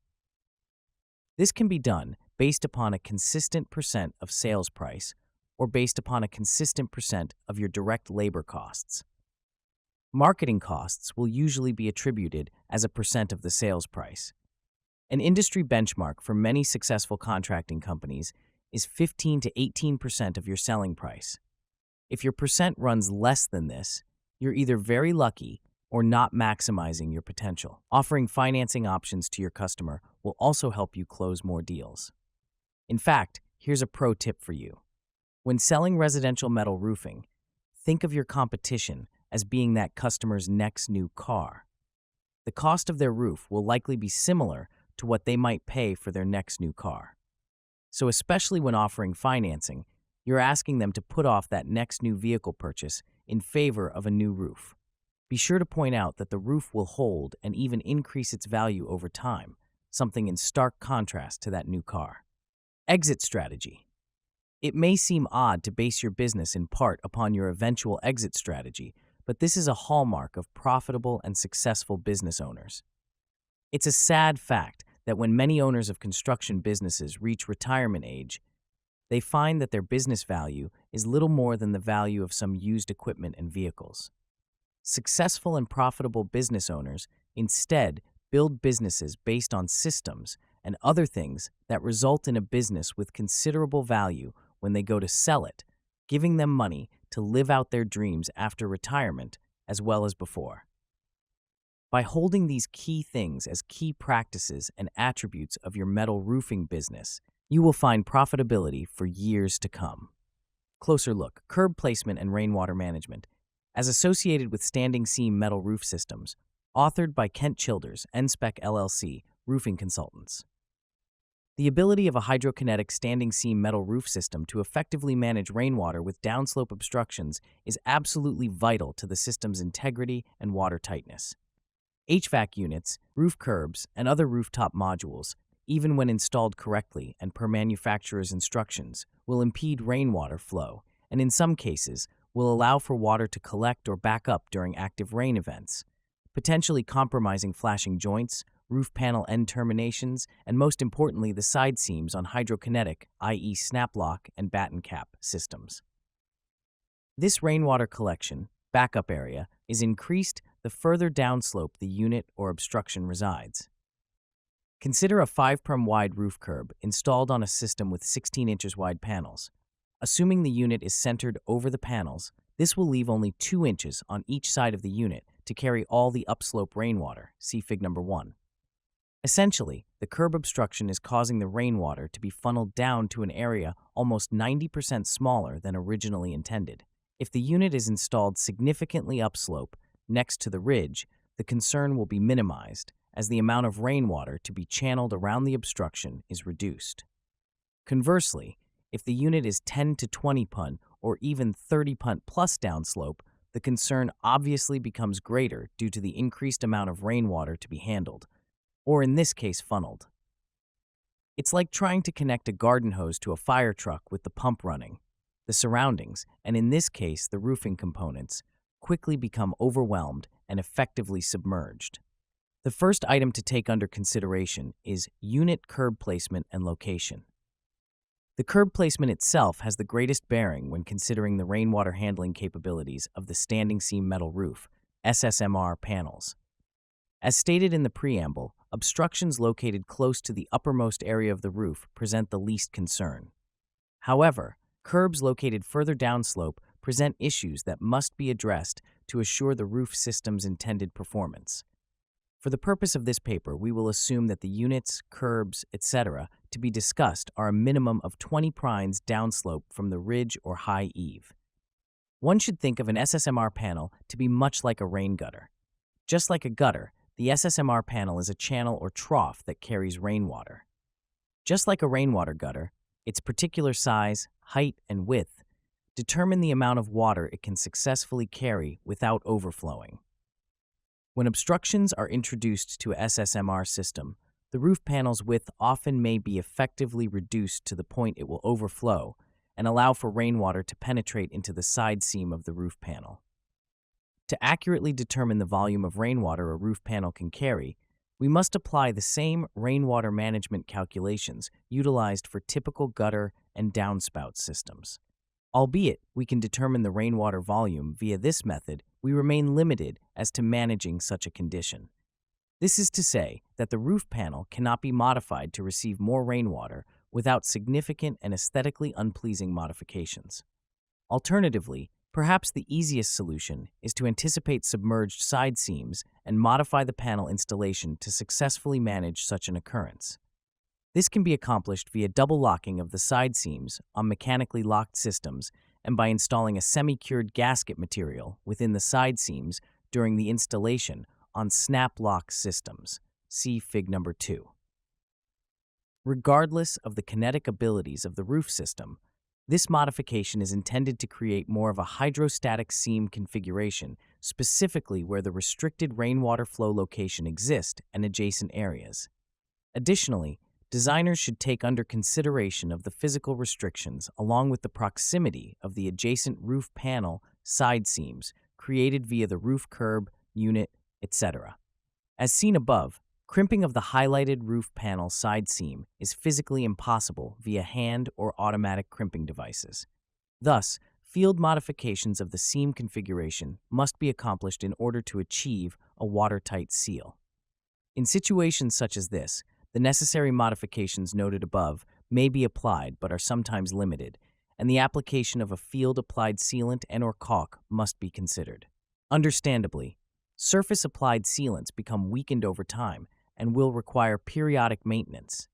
This can be done based upon a consistent percent of sales price or based upon a consistent percent of your direct labor costs. Marketing costs will usually be attributed as a percent of the sales price. An industry benchmark for many successful contracting companies is 15 to 18% of your selling price. If your percent runs less than this, you're either very lucky or not maximizing your potential. Offering financing options to your customer will also help you close more deals. In fact, here's a pro tip for you. When selling residential metal roofing, think of your competition as being that customer's next new car. The cost of their roof will likely be similar to what they might pay for their next new car. So especially when offering financing, you're asking them to put off that next new vehicle purchase in favor of a new roof. Be sure to point out that the roof will hold and even increase its value over time, something in stark contrast to that new car. Exit strategy. It may seem odd to base your business in part upon your eventual exit strategy, but this is a hallmark of profitable and successful business owners. It's a sad fact that when many owners of construction businesses reach retirement age, they find that their business value is little more than the value of some used equipment and vehicles. Successful and profitable business owners instead build businesses based on systems and other things that result in a business with considerable value when they go to sell it, giving them money to live out their dreams after retirement as well as before. By holding these key things as key practices and attributes of your metal roofing business, you will find profitability for years to come. Closer look: curb placement and rainwater management, as associated with standing seam metal roof systems, authored by Kent Childers, NSPEC LLC, roofing consultants. The ability of a hydrokinetic standing seam metal roof system to effectively manage rainwater with downslope obstructions is absolutely vital to the system's integrity and water tightness. HVAC units, roof curbs, and other rooftop modules, even when installed correctly and per manufacturer's instructions, will impede rainwater flow, and in some cases, will allow for water to collect or back up during active rain events, potentially compromising flashing joints, roof panel end terminations, and most importantly, the side seams on hydrokinetic, i.e. snap lock and batten cap systems. This rainwater collection, backup area, is increased the further downslope the unit or obstruction resides. Consider a 5 wide roof curb installed on a system with 16 inches wide panels. Assuming the unit is centered over the panels, this will leave only 2 inches on each side of the unit to carry all the upslope rainwater, see Fig. Number 1. Essentially, the curb obstruction is causing the rainwater to be funneled down to an area almost 90% smaller than originally intended. If the unit is installed significantly upslope, next to the ridge, the concern will be minimized, as the amount of rainwater to be channeled around the obstruction is reduced. Conversely, if the unit is 10 to 20 punt or even 30 punt plus downslope, the concern obviously becomes greater due to the increased amount of rainwater to be handled, or in this case funneled. It's like trying to connect a garden hose to a fire truck with the pump running. The surroundings, and in this case the roofing components, quickly become overwhelmed and effectively submerged. The first item to take under consideration is unit curb placement and location. The curb placement itself has the greatest bearing when considering the rainwater handling capabilities of the standing seam metal roof, SSMR panels. As stated in the preamble, obstructions located close to the uppermost area of the roof present the least concern. However, curbs located further downslope present issues that must be addressed to assure the roof system's intended performance. For the purpose of this paper, we will assume that the units, curbs, etc. to be discussed are a minimum of 20 prines downslope from the ridge or high eave. One should think of an SSMR panel to be much like a rain gutter. Just like a gutter, the SSMR panel is a channel or trough that carries rainwater. Just like a rainwater gutter, its particular size, height, and width determine the amount of water it can successfully carry without overflowing. When obstructions are introduced to a SSMR system, the roof panel's width often may be effectively reduced to the point it will overflow and allow for rainwater to penetrate into the side seam of the roof panel. To accurately determine the volume of rainwater a roof panel can carry, we must apply the same rainwater management calculations utilized for typical gutter and downspout systems. Albeit we can determine the rainwater volume via this method, we remain limited as to managing such a condition. This is to say that the roof panel cannot be modified to receive more rainwater without significant and aesthetically unpleasing modifications. Alternatively, perhaps the easiest solution is to anticipate submerged side seams and modify the panel installation to successfully manage such an occurrence. This can be accomplished via double locking of the side seams on mechanically locked systems and by installing a semi-cured gasket material within the side seams during the installation on snap lock systems. See Fig. number 2. Regardless of the kinetic abilities of the roof system, this modification is intended to create more of a hydrostatic seam configuration, specifically where the restricted rainwater flow location exists and adjacent areas. Additionally, designers should take under consideration of the physical restrictions along with the proximity of the adjacent roof panel side seams created via the roof curb, unit, etc. As seen above, crimping of the highlighted roof panel side seam is physically impossible via hand or automatic crimping devices. Thus, field modifications of the seam configuration must be accomplished in order to achieve a watertight seal. In situations such as this, the necessary modifications noted above may be applied but are sometimes limited, and the application of a field-applied sealant and/or caulk must be considered. Understandably, surface-applied sealants become weakened over time and will require periodic maintenance.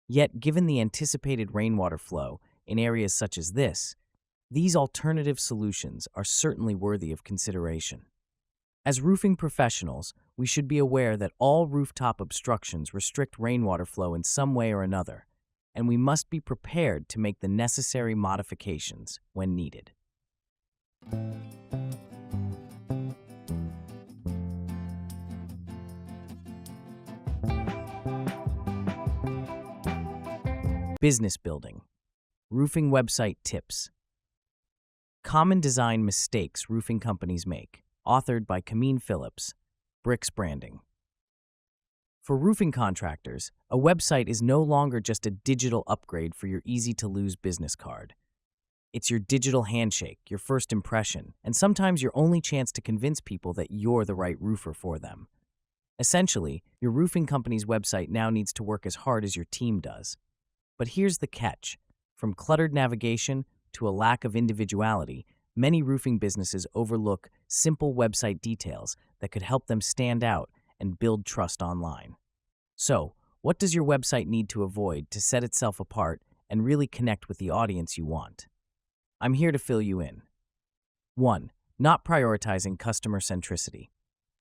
Yet, given the anticipated rainwater flow in areas such as this, these alternative solutions are certainly worthy of consideration. As roofing professionals, we should be aware that all rooftop obstructions restrict rainwater flow in some way or another, and we must be prepared to make the necessary modifications when needed. Business building. Roofing website tips. Common design mistakes roofing companies make. Authored by Camille Phillips, Bricks Branding. For roofing contractors, a website is no longer just a digital upgrade for your easy-to-lose business card. It's your digital handshake, your first impression, and sometimes your only chance to convince people that you're the right roofer for them. Essentially, your roofing company's website now needs to work as hard as your team does. But here's the catch. From cluttered navigation to a lack of individuality, many roofing businesses overlook simple website details that could help them stand out and build trust online. So, what does your website need to avoid to set itself apart and really connect with the audience you want? I'm here to fill you in. 1. Not prioritizing customer centricity.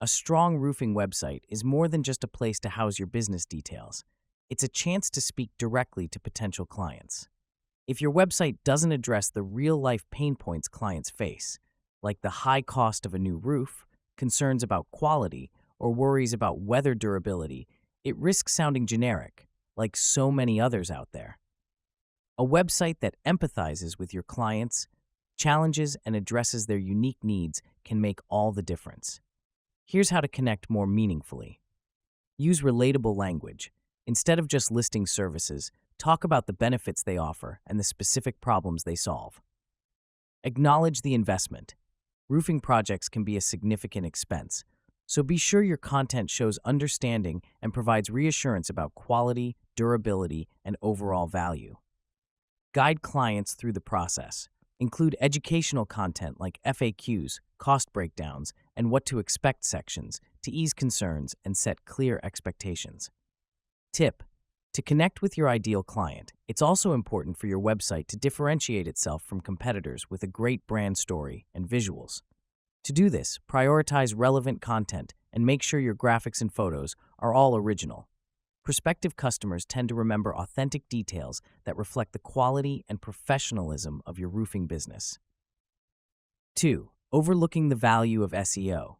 A strong roofing website is more than just a place to house your business details. It's a chance to speak directly to potential clients. If your website doesn't address the real-life pain points clients face, like the high cost of a new roof, concerns about quality, or worries about weather durability, it risks sounding generic, like so many others out there. A website that empathizes with your clients, challenges and addresses their unique needs can make all the difference. Here's how to connect more meaningfully. Use relatable language. Instead of just listing services, talk about the benefits they offer and the specific problems they solve. Acknowledge the investment. Roofing projects can be a significant expense, so be sure your content shows understanding and provides reassurance about quality, durability, and overall value. Guide clients through the process. Include educational content like FAQs, cost breakdowns, and what to expect sections to ease concerns and set clear expectations. Tip: to connect with your ideal client, it's also important for your website to differentiate itself from competitors with a great brand story and visuals. To do this, prioritize relevant content and make sure your graphics and photos are all original. Prospective customers tend to remember authentic details that reflect the quality and professionalism of your roofing business. 2. Overlooking the value of SEO.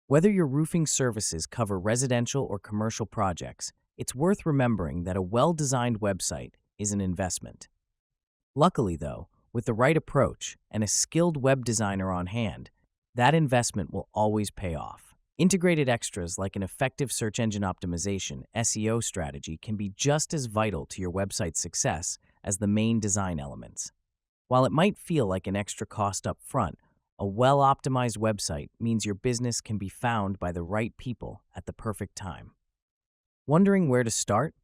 Whether your roofing services cover residential or commercial projects, it's worth remembering that a well-designed website is an investment. Luckily, though, with the right approach and a skilled web designer on hand, that investment will always pay off. Integrated extras like an effective search engine optimization (SEO) strategy can be just as vital to your website's success as the main design elements. While it might feel like an extra cost up front, a well-optimized website means your business can be found by the right people at the perfect time. Wondering where to start?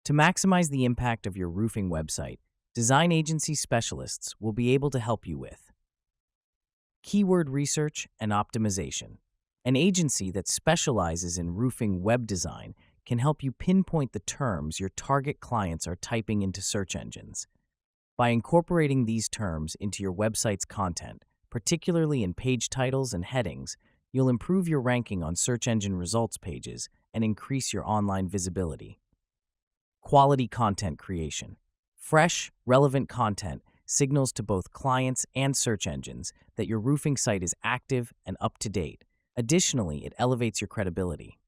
To maximize the impact of your roofing website, design agency specialists will be able to help you with keyword research and optimization. An agency that specializes in roofing web design can help you pinpoint the terms your target clients are typing into search engines. By incorporating these terms into your website's content, particularly in page titles and headings, you'll improve your ranking on search engine results pages and increase your online visibility. Quality content creation. Fresh, relevant content signals to both clients and search engines that your roofing site is active and up to date. Additionally, it elevates your credibility.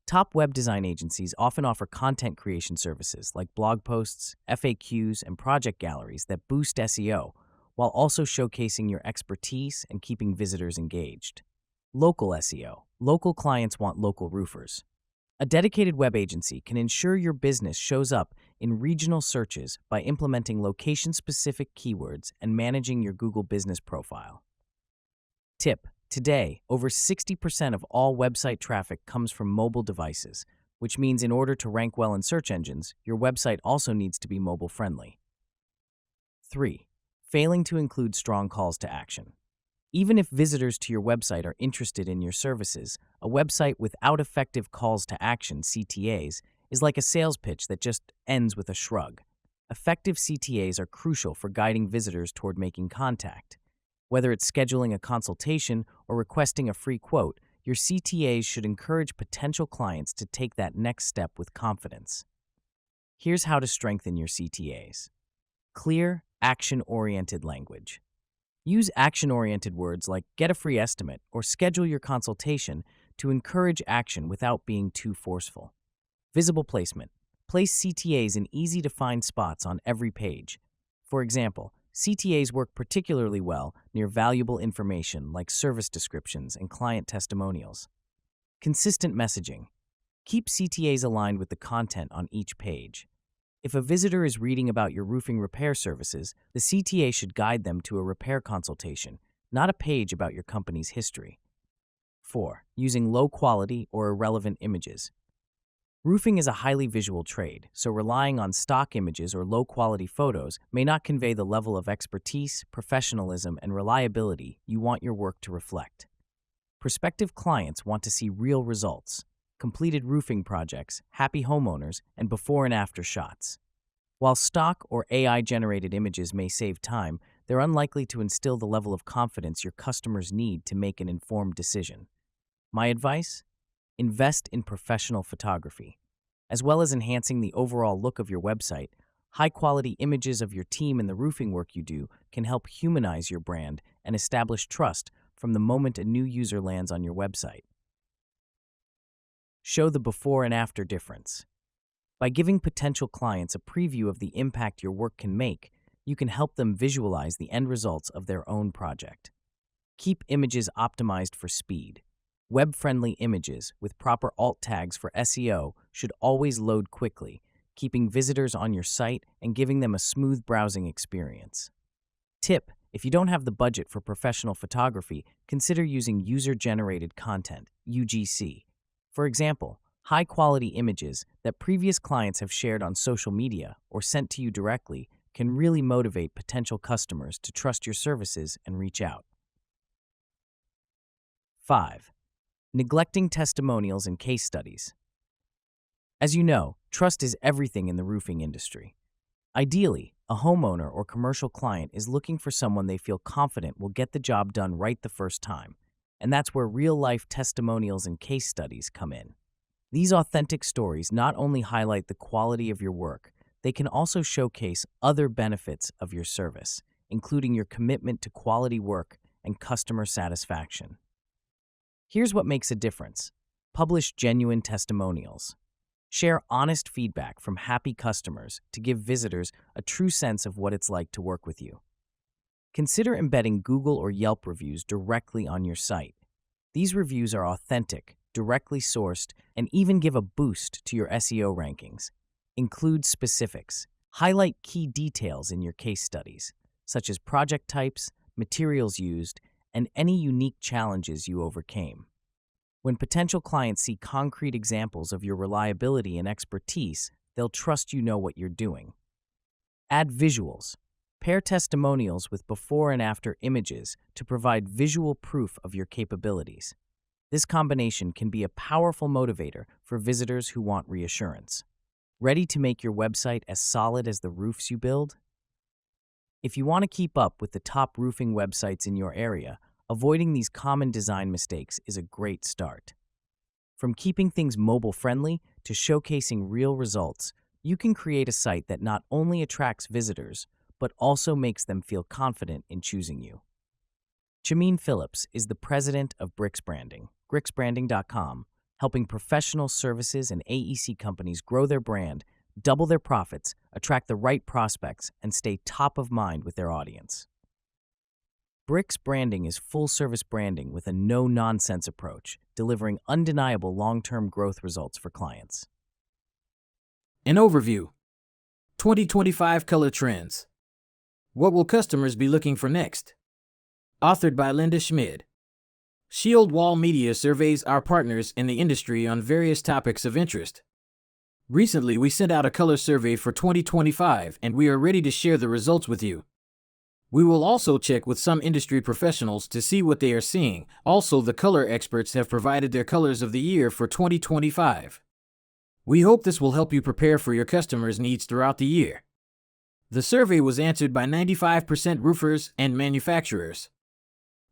Top web design agencies often offer content creation services like blog posts, FAQs, and project galleries that boost SEO, while also showcasing your expertise and keeping visitors engaged. Local SEO. Local clients want local roofers. A dedicated web agency can ensure your business shows up in regional searches by implementing location-specific keywords and managing your Google business profile. Tip: today, over 60% of all website traffic comes from mobile devices, which means in order to rank well in search engines, your website also needs to be mobile-friendly. 3. Failing to include strong calls to action. Even if visitors to your website are interested in your services, a website without effective calls to action (CTAs) is like a sales pitch that just ends with a shrug. Effective CTAs are crucial for guiding visitors toward making contact. Whether it's scheduling a consultation or requesting a free quote, your CTAs should encourage potential clients to take that next step with confidence. Here's how to strengthen your CTAs. Clear, action-oriented language. Use action-oriented words like get a free estimate or schedule your consultation to encourage action without being too forceful. Visible placement. Place CTAs in easy-to-find spots on every page. For example, CTAs work particularly well near valuable information like service descriptions and client testimonials. Consistent messaging. Keep CTAs aligned with the content on each page. If a visitor is reading about your roofing repair services, the CTA should guide them to a repair consultation, not a page about your company's history. 4. Using low-quality or irrelevant images. Roofing is a highly visual trade, so relying on stock images or low-quality photos may not convey the level of expertise, professionalism, and reliability you want your work to reflect. Prospective clients want to see real results, completed roofing projects, happy homeowners, and before and after shots. While stock or AI-generated images may save time, they're unlikely to instill the level of confidence your customers need to make an informed decision. My advice? Invest in professional photography. As well as enhancing the overall look of your website, high-quality images of your team and the roofing work you do can help humanize your brand and establish trust from the moment a new user lands on your website. Show the before and after difference. By giving potential clients a preview of the impact your work can make, you can help them visualize the end results of their own project. Keep images optimized for speed. Web-friendly images with proper alt tags for SEO should always load quickly, keeping visitors on your site and giving them a smooth browsing experience. Tip: if you don't have the budget for professional photography, consider using user-generated content, UGC. For example, high-quality images that previous clients have shared on social media or sent to you directly can really motivate potential customers to trust your services and reach out. 5. Neglecting testimonials and case studies. As you know, trust is everything in the roofing industry. Ideally, a homeowner or commercial client is looking for someone they feel confident will get the job done right the first time, and that's where real-life testimonials and case studies come in. These authentic stories not only highlight the quality of your work, they can also showcase other benefits of your service, including your commitment to quality work and customer satisfaction. Here's what makes a difference. Publish genuine testimonials. Share honest feedback from happy customers to give visitors a true sense of what it's like to work with you. Consider embedding Google or Yelp reviews directly on your site. These reviews are authentic, directly sourced, and even give a boost to your SEO rankings. Include specifics. Highlight key details in your case studies, such as project types, materials used, and any unique challenges you overcame. When potential clients see concrete examples of your reliability and expertise, they'll trust you know what you're doing. Add visuals. Pair testimonials with before and after images to provide visual proof of your capabilities. This combination can be a powerful motivator for visitors who want reassurance. Ready to make your website as solid as the roofs you build? If you want to keep up with the top roofing websites in your area, avoiding these common design mistakes is a great start. From keeping things mobile-friendly to showcasing real results, you can create a site that not only attracts visitors, but also makes them feel confident in choosing you. Chameen Phillips is the president of Bricks Branding, bricksbranding.com, helping professional services and AEC companies grow their brand, double their profits, attract the right prospects, and stay top of mind with their audience. Bricks Branding is full-service branding with a no-nonsense approach, delivering undeniable long-term growth results for clients. An overview. 2025 color trends. What will customers be looking for next? Authored by Linda Schmid. Shield Wall Media surveys our partners in the industry on various topics of interest. Recently, we sent out a color survey for 2025, and we are ready to share the results with you. We will also check with some industry professionals to see what they are seeing. Also, the color experts have provided their colors of the year for 2025. We hope this will help you prepare for your customers' needs throughout the year. The survey was answered by 95% roofers and manufacturers.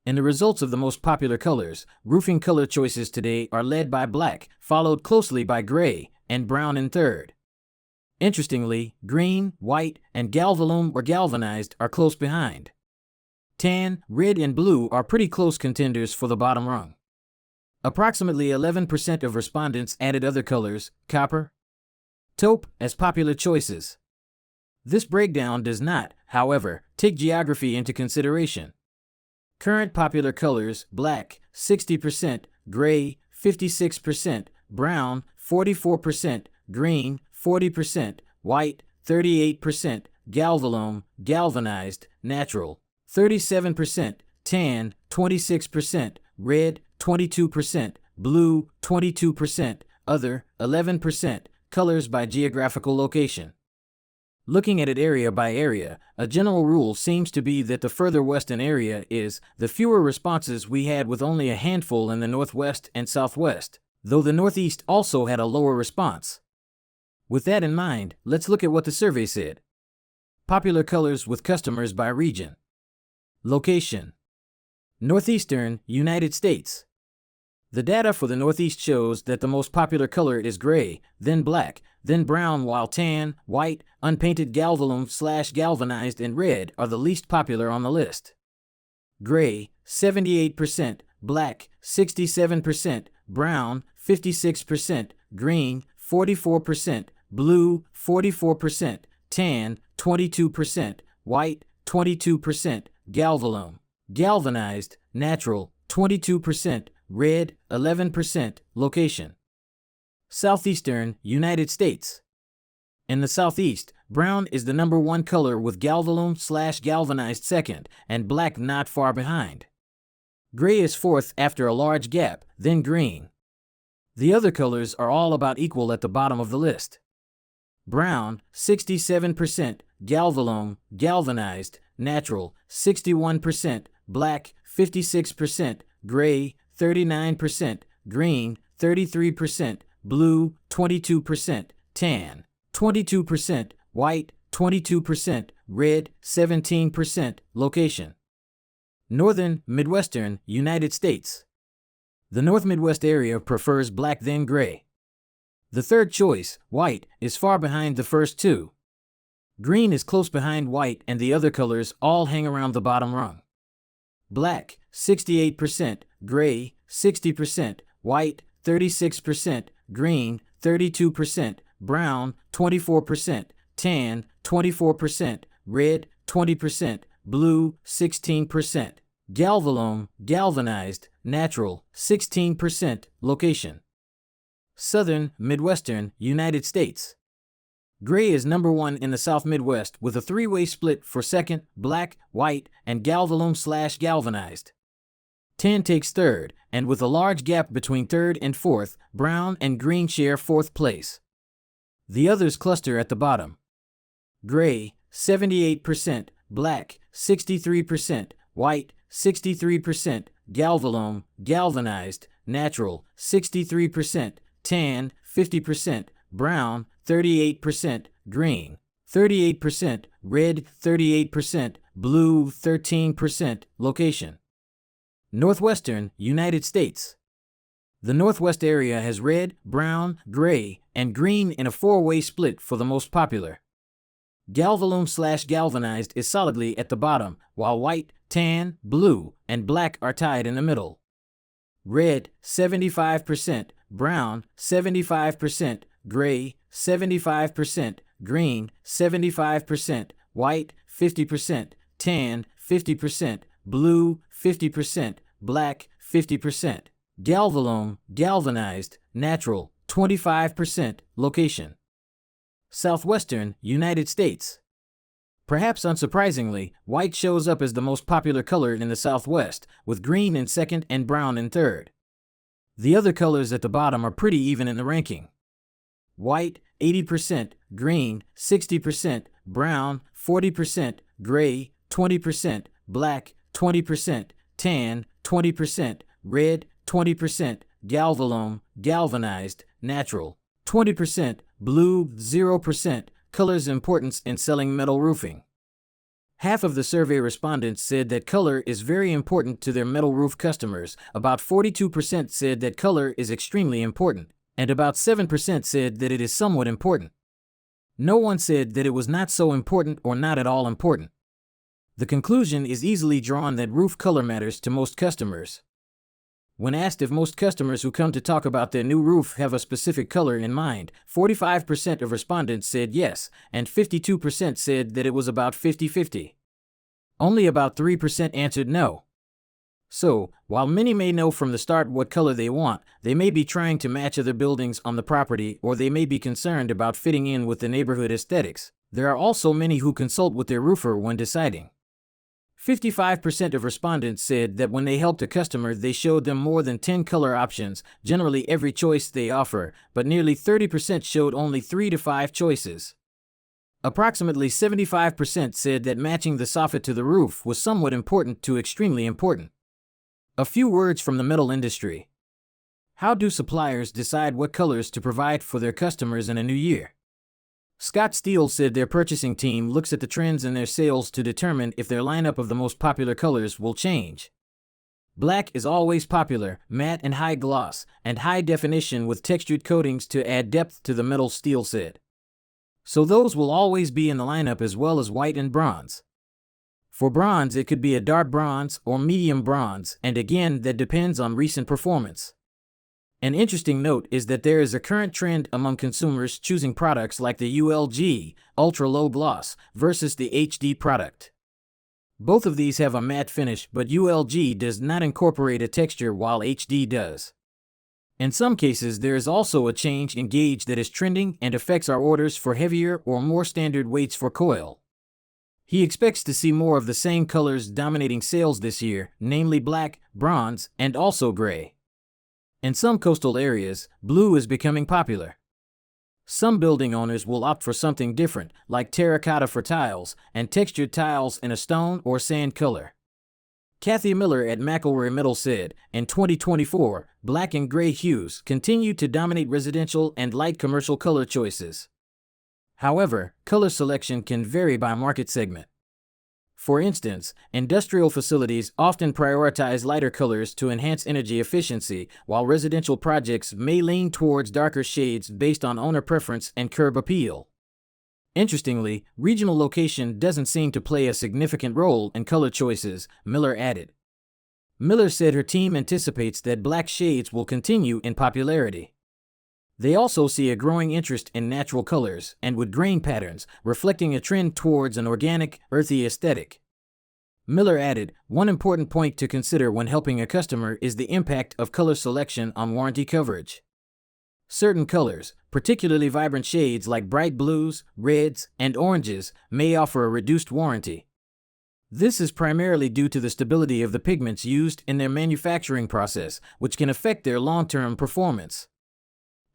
In the results of the most popular colors, roofing color choices today are led by black, followed closely by gray, and brown in third. Interestingly, green, white, and galvalume or galvanized are close behind. Tan, red, and blue are pretty close contenders for the bottom rung. Approximately 11% of respondents added other colors, copper, taupe, as popular choices. This breakdown does not, however, take geography into consideration. Current popular colors: black, 60%, gray, 56%, brown, 44%, green, 40%, white, 38%, galvalume, galvanized, natural, 37%, tan, 26%, red, 22%, blue, 22%, other, 11%, colors by geographical location. Looking at it area by area, a general rule seems to be that the further west an area is, the fewer responses we had, with only a handful in the northwest and southwest, though the northeast also had a lower response. With that in mind, let's look at what the survey said. Popular colors with customers by region. Location: Northeastern United States. The data for the Northeast shows that the most popular color is gray, then black, then brown, while tan, white, unpainted galvalume/galvanized, and red are the least popular on the list. Gray, 78%, black, 67%, brown, 56%, green, 44%, blue, 44%, tan, 22%, white, 22%, galvalume, galvanized, natural, 22%, red, 11%. Location: Southeastern United States. In the Southeast, brown is the number one color, with galvalume/galvanized second, and black not far behind. Gray is fourth after a large gap, then green. The other colors are all about equal at the bottom of the list. Brown, 67%, galvalume, galvanized, natural, 61%, black, 56%, gray, 39%, green, 33%, blue, 22%, tan, 22%, white, 22%, red, 17%. Location: Northern Midwestern United States. The North Midwest area prefers black, then gray. The third choice, white, is far behind the first two. Green is close behind white, and the other colors all hang around the bottom rung. Black, 68%, gray, 60%, white, 36%, green, 32%, brown, 24%, tan, 24%, red, 20%, blue, 16%. Galvalume, galvanized, natural, 16%, location. Southern, Midwestern, United States. Gray is number 1 in the South Midwest with a 3-way split for second, black, white, and galvalume/galvanized. Tan takes third, and with a large gap between third and fourth, brown and green share fourth place. The others cluster at the bottom. Gray, 78%, black, 63%, white, 63%, galvalume, galvanized, natural, 63%, tan, 50%, brown, 38%, green, 38%, red, 38%, blue, 13%, location. Northwestern, United States. The Northwest area has red, brown, gray, and green in a 4-way split for the most popular. Galvalume/galvanized is solidly at the bottom, while white, tan, blue, and black are tied in the middle. Red, 75%, brown, 75%, gray, 75%, green, 75%, white, 50%, tan, 50%, blue, 50%, black, 50%. Galvalume, galvanized, natural, 25%, location. Southwestern, United States. Perhaps unsurprisingly, white shows up as the most popular color in the Southwest, with green in second and brown in third. The other colors at the bottom are pretty even in the ranking. White, 80%, green, 60%, brown, 40%, gray, 20%, black, 20%, tan, 20%, red, 20%, galvalume, galvanized, natural, 20%, blue, 0%, color's importance in selling metal roofing. Half of the survey respondents said that color is very important to their metal roof customers, about 42% said that color is extremely important, and about 7% said that it is somewhat important. No one said that it was not so important or not at all important. The conclusion is easily drawn that roof color matters to most customers. When asked if most customers who come to talk about their new roof have a specific color in mind, 45% of respondents said yes, and 52% said that it was about 50-50. Only about 3% answered no. So, while many may know from the start what color they want, they may be trying to match other buildings on the property, or they may be concerned about fitting in with the neighborhood aesthetics. There are also many who consult with their roofer when deciding. 55% of respondents said that when they helped a customer, they showed them more than 10 color options, generally every choice they offer, but nearly 30% showed only 3 to 5 choices. Approximately 75% said that matching the soffit to the roof was somewhat important to extremely important. A few words from the metal industry. How do suppliers decide what colors to provide for their customers in a new year? Scott Steele said their purchasing team looks at the trends in their sales to determine if their lineup of the most popular colors will change. Black is always popular, matte and high gloss, and high definition with textured coatings to add depth to the metal, Steele said. So those will always be in the lineup, as well as white and bronze. For bronze, it could be a dark bronze or medium bronze, and again, that depends on recent performance. An interesting note is that there is a current trend among consumers choosing products like the ULG, Ultra Low Gloss, versus the HD product. Both of these have a matte finish, but ULG does not incorporate a texture while HD does. In some cases, there is also a change in gauge that is trending and affects our orders for heavier or more standard weights for coil. He expects to see more of the same colors dominating sales this year, namely black, bronze, and also gray. In some coastal areas, blue is becoming popular. Some building owners will opt for something different, like terracotta for tiles, and textured tiles in a stone or sand color. Kathy Miller at McElroy Metal said, in 2024, black and gray hues continue to dominate residential and light commercial color choices. However, color selection can vary by market segment. For instance, industrial facilities often prioritize lighter colors to enhance energy efficiency, while residential projects may lean towards darker shades based on owner preference and curb appeal. Interestingly, regional location doesn't seem to play a significant role in color choices, Miller added. Miller said her team anticipates that black shades will continue in popularity. They also see a growing interest in natural colors and wood grain patterns, reflecting a trend towards an organic, earthy aesthetic. Miller added, one important point to consider when helping a customer is the impact of color selection on warranty coverage. Certain colors, particularly vibrant shades like bright blues, reds, and oranges, may offer a reduced warranty. This is primarily due to the stability of the pigments used in their manufacturing process, which can affect their long-term performance.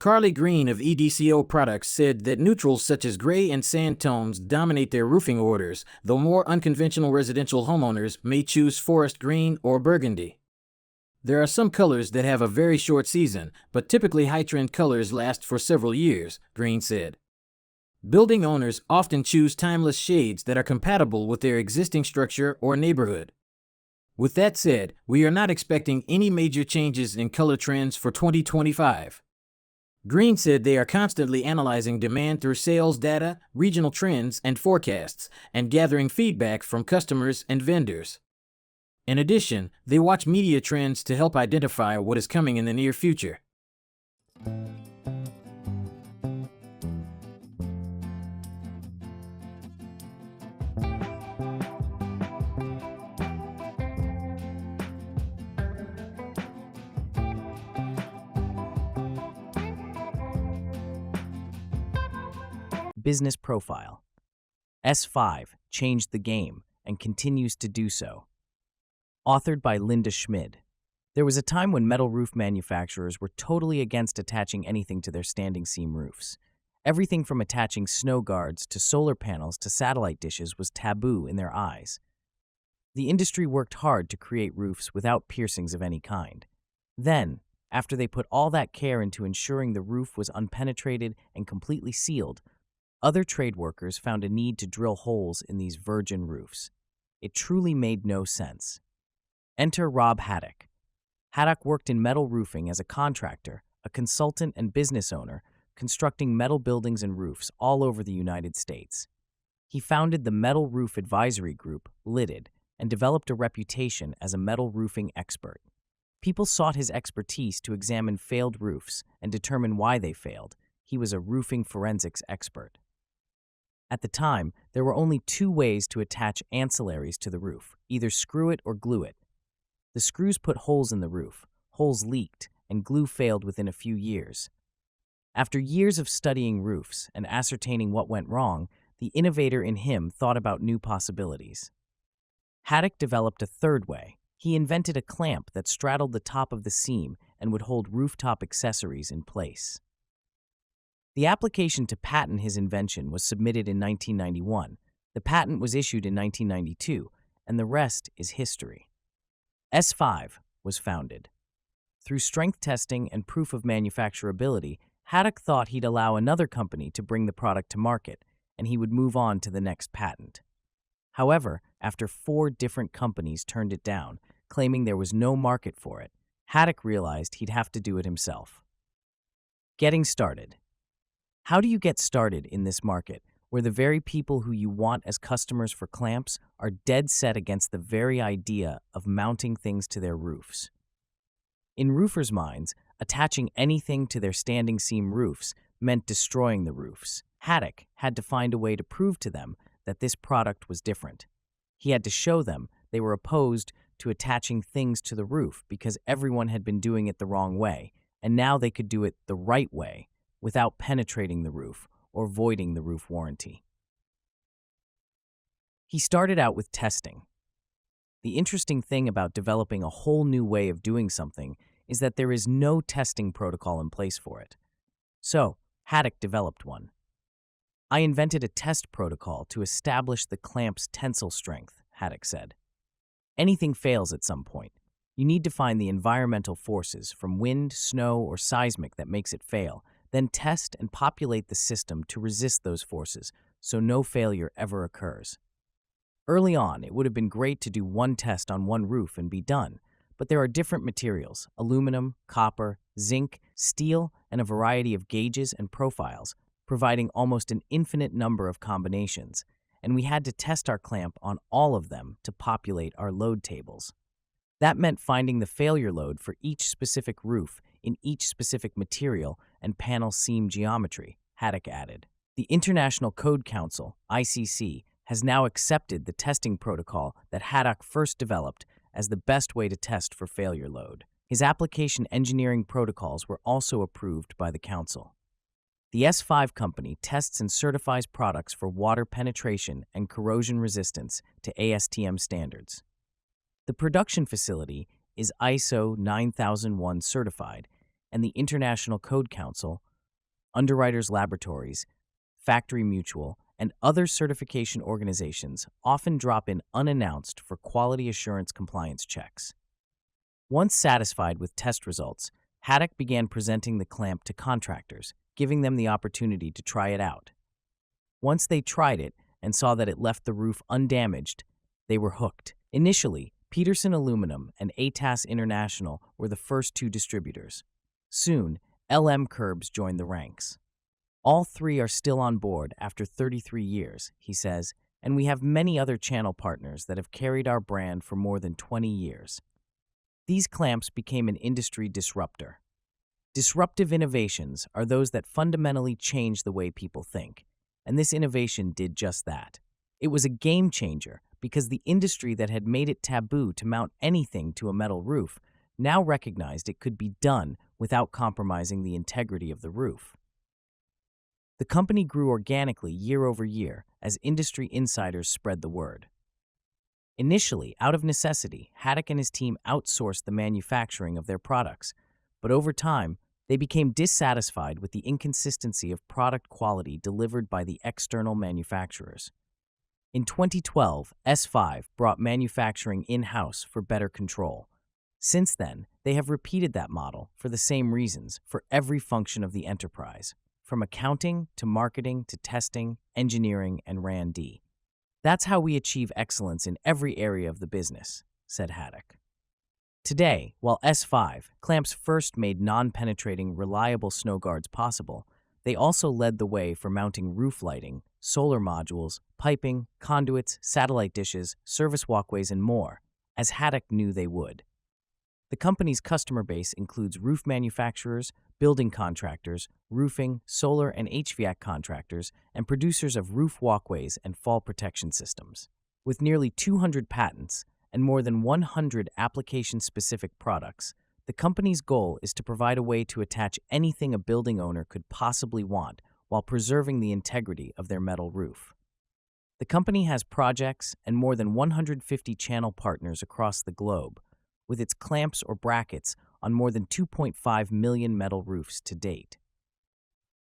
Carly Green of EDCO Products said that neutrals such as gray and sand tones dominate their roofing orders, though more unconventional residential homeowners may choose forest green or burgundy. There are some colors that have a very short season, but typically high-trend colors last for several years, Green said. Building owners often choose timeless shades that are compatible with their existing structure or neighborhood. With that said, we are not expecting any major changes in color trends for 2025. Green said they are constantly analyzing demand through sales data, regional trends, and forecasts, and gathering feedback from customers and vendors. In addition, they watch media trends to help identify what is coming in the near future. Business profile. S5 changed the game and continues to do so. Authored by Linda Schmid. There was a time when metal roof manufacturers were totally against attaching anything to their standing seam roofs. Everything from attaching snow guards to solar panels to satellite dishes was taboo in their eyes. The industry worked hard to create roofs without piercings of any kind. Then, after they put all that care into ensuring the roof was unpenetrated and completely sealed, other trade workers found a need to drill holes in these virgin roofs. It truly made no sense. Enter Rob Haddock. Haddock worked in metal roofing as a contractor, a consultant and business owner, constructing metal buildings and roofs all over the United States. He founded the Metal Roof Advisory Group, Lidded, and developed a reputation as a metal roofing expert. People sought his expertise to examine failed roofs and determine why they failed. He was a roofing forensics expert. At the time, there were only two ways to attach ancillaries to the roof, either screw it or glue it. The screws put holes in the roof, holes leaked, and glue failed within a few years. After years of studying roofs and ascertaining what went wrong, the innovator in him thought about new possibilities. Haddock developed a third way. He invented a clamp that straddled the top of the seam and would hold rooftop accessories in place. The application to patent his invention was submitted in 1991. The patent was issued in 1992, and the rest is history. S5 was founded. Through strength testing and proof of manufacturability, Haddock thought he'd allow another company to bring the product to market, and he would move on to the next patent. However, after 4 different companies turned it down, claiming there was no market for it, Haddock realized he'd have to do it himself. Getting started. How do you get started in this market, where the very people who you want as customers for clamps are dead set against the very idea of mounting things to their roofs? In roofers' minds, attaching anything to their standing seam roofs meant destroying the roofs. Haddock had to find a way to prove to them that this product was different. He had to show them they were opposed to attaching things to the roof because everyone had been doing it the wrong way, and now they could do it the right way without penetrating the roof or voiding the roof warranty. He started out with testing. The interesting thing about developing a whole new way of doing something is that there is no testing protocol in place for it. So, Haddock developed one. I invented a test protocol to establish the clamp's tensile strength, Haddock said. Anything fails at some point. You need to find the environmental forces from wind, snow, or seismic that makes it fail, then test and populate the system to resist those forces so no failure ever occurs. Early on, it would have been great to do one test on one roof and be done, but there are different materials, aluminum, copper, zinc, steel, and a variety of gauges and profiles, providing almost an infinite number of combinations, and we had to test our clamp on all of them to populate our load tables. That meant finding the failure load for each specific roof in each specific material and panel seam geometry, Haddock added. The International Code Council, ICC, has now accepted the testing protocol that Haddock first developed as the best way to test for failure load. His application engineering protocols were also approved by the council. The S5 company tests and certifies products for water penetration and corrosion resistance to ASTM standards. The production facility is ISO 9001 certified, and the International Code Council, Underwriters Laboratories, Factory Mutual, and other certification organizations often drop in unannounced for quality assurance compliance checks. Once satisfied with test results, Haddock began presenting the clamp to contractors, giving them the opportunity to try it out. Once they tried it and saw that it left the roof undamaged, they were hooked. Initially, Peterson Aluminum and ATAS International were the first two distributors. Soon, LM Curbs joined the ranks. All three are still on board after 33 years, he says, and we have many other channel partners that have carried our brand for more than 20 years. These clamps became an industry disruptor. Disruptive innovations are those that fundamentally change the way people think, and this innovation did just that. It was a game changer because the industry that had made it taboo to mount anything to a metal roof now recognized it could be done without compromising the integrity of the roof. The company grew organically year over year as industry insiders spread the word. Initially, out of necessity, Haddock and his team outsourced the manufacturing of their products, but over time, they became dissatisfied with the inconsistency of product quality delivered by the external manufacturers. In 2012, S5 brought manufacturing in-house for better control. Since then, they have repeated that model for the same reasons for every function of the enterprise, from accounting to marketing to testing, engineering, and R&D. That's how we achieve excellence in every area of the business, said Haddock. Today, while S5 clamps first made non-penetrating, reliable snow guards possible, they also led the way for mounting roof lighting, solar modules, piping, conduits, satellite dishes, service walkways, and more, as Haddock knew they would. The company's customer base includes roof manufacturers, building contractors, roofing, solar and HVAC contractors, and producers of roof walkways and fall protection systems. With nearly 200 patents and more than 100 application-specific products, the company's goal is to provide a way to attach anything a building owner could possibly want while preserving the integrity of their metal roof. The company has projects and more than 150 channel partners across the globe, with its clamps or brackets on more than 2.5 million metal roofs to date.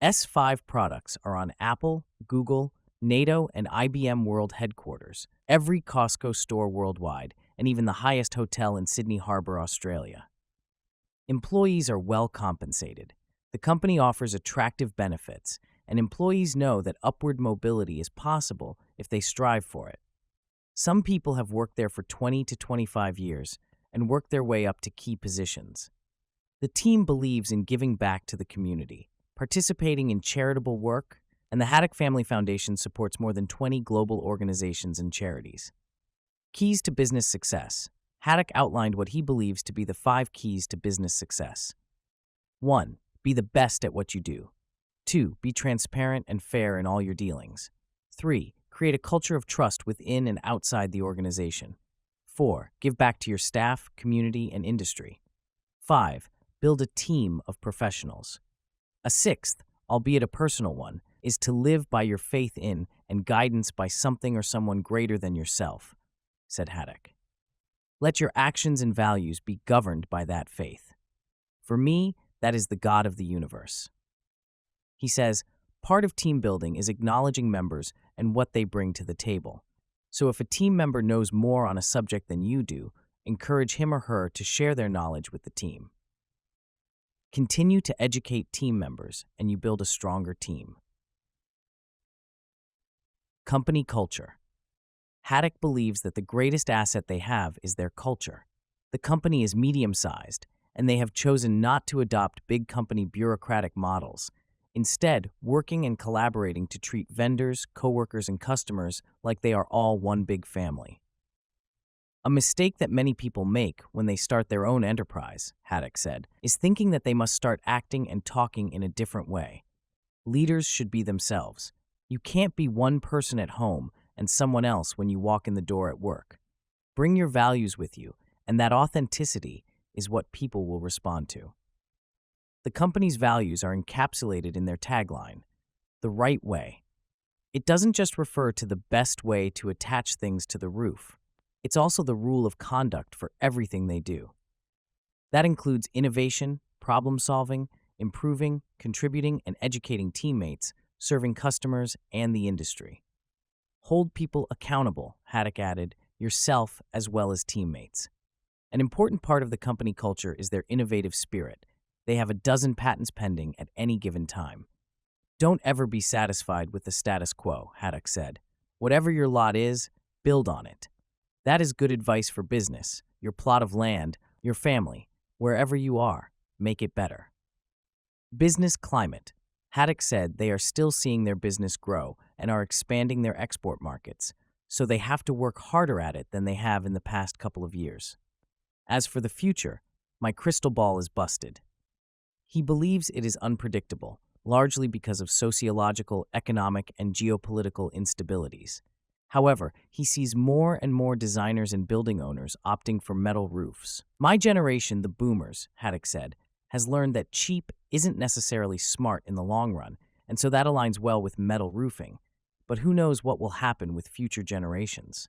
S5 products are on Apple, Google, NATO, and IBM World Headquarters, every Costco store worldwide, and even the highest hotel in Sydney Harbour, Australia. Employees are well compensated. The company offers attractive benefits, and employees know that upward mobility is possible if they strive for it. Some people have worked there for 20 to 25 years and worked their way up to key positions. The team believes in giving back to the community, participating in charitable work, and the Haddock Family Foundation supports more than 20 global organizations and charities. Keys to business success. Haddock outlined what he believes to be the 5 keys to business success. 1. Be the best at what you do. 2. Be transparent and fair in all your dealings. 3. Create a culture of trust within and outside the organization. 4. Give back to your staff, community, and industry. 5. Build a team of professionals. A 6th, albeit a personal one, is to live by your faith in and guidance by something or someone greater than yourself, said Haddock. Let your actions and values be governed by that faith. For me, that is the God of the universe. He says, part of team building is acknowledging members and what they bring to the table. So if a team member knows more on a subject than you do, encourage him or her to share their knowledge with the team. Continue to educate team members, and you build a stronger team. Company culture. Haddock believes that the greatest asset they have is their culture. The company is medium-sized, and they have chosen not to adopt big company bureaucratic models, instead working and collaborating to treat vendors, coworkers, and customers like they are all one big family. A mistake that many people make when they start their own enterprise, Haddock said, is thinking that they must start acting and talking in a different way. Leaders should be themselves. You can't be one person at home and someone else when you walk in the door at work. Bring your values with you, and that authenticity is what people will respond to. The company's values are encapsulated in their tagline, the right way. It doesn't just refer to the best way to attach things to the roof. It's also the rule of conduct for everything they do. That includes innovation, problem-solving, improving, contributing, and educating teammates, serving customers and the industry. Hold people accountable, Haddock added, yourself as well as teammates. An important part of the company culture is their innovative spirit. They have a dozen patents pending at any given time. Don't ever be satisfied with the status quo, Haddock said. Whatever your lot is, build on it. That is good advice for business, your plot of land, your family, wherever you are. Make it better. Business climate. Haddock said they are still seeing their business grow and are expanding their export markets, so they have to work harder at it than they have in the past couple of years. As for the future, my crystal ball is busted. He believes it is unpredictable, largely because of sociological, economic, and geopolitical instabilities. However, he sees more and more designers and building owners opting for metal roofs. My generation, the boomers, Haddock said, has learned that cheap isn't necessarily smart in the long run, and so that aligns well with metal roofing. But who knows what will happen with future generations?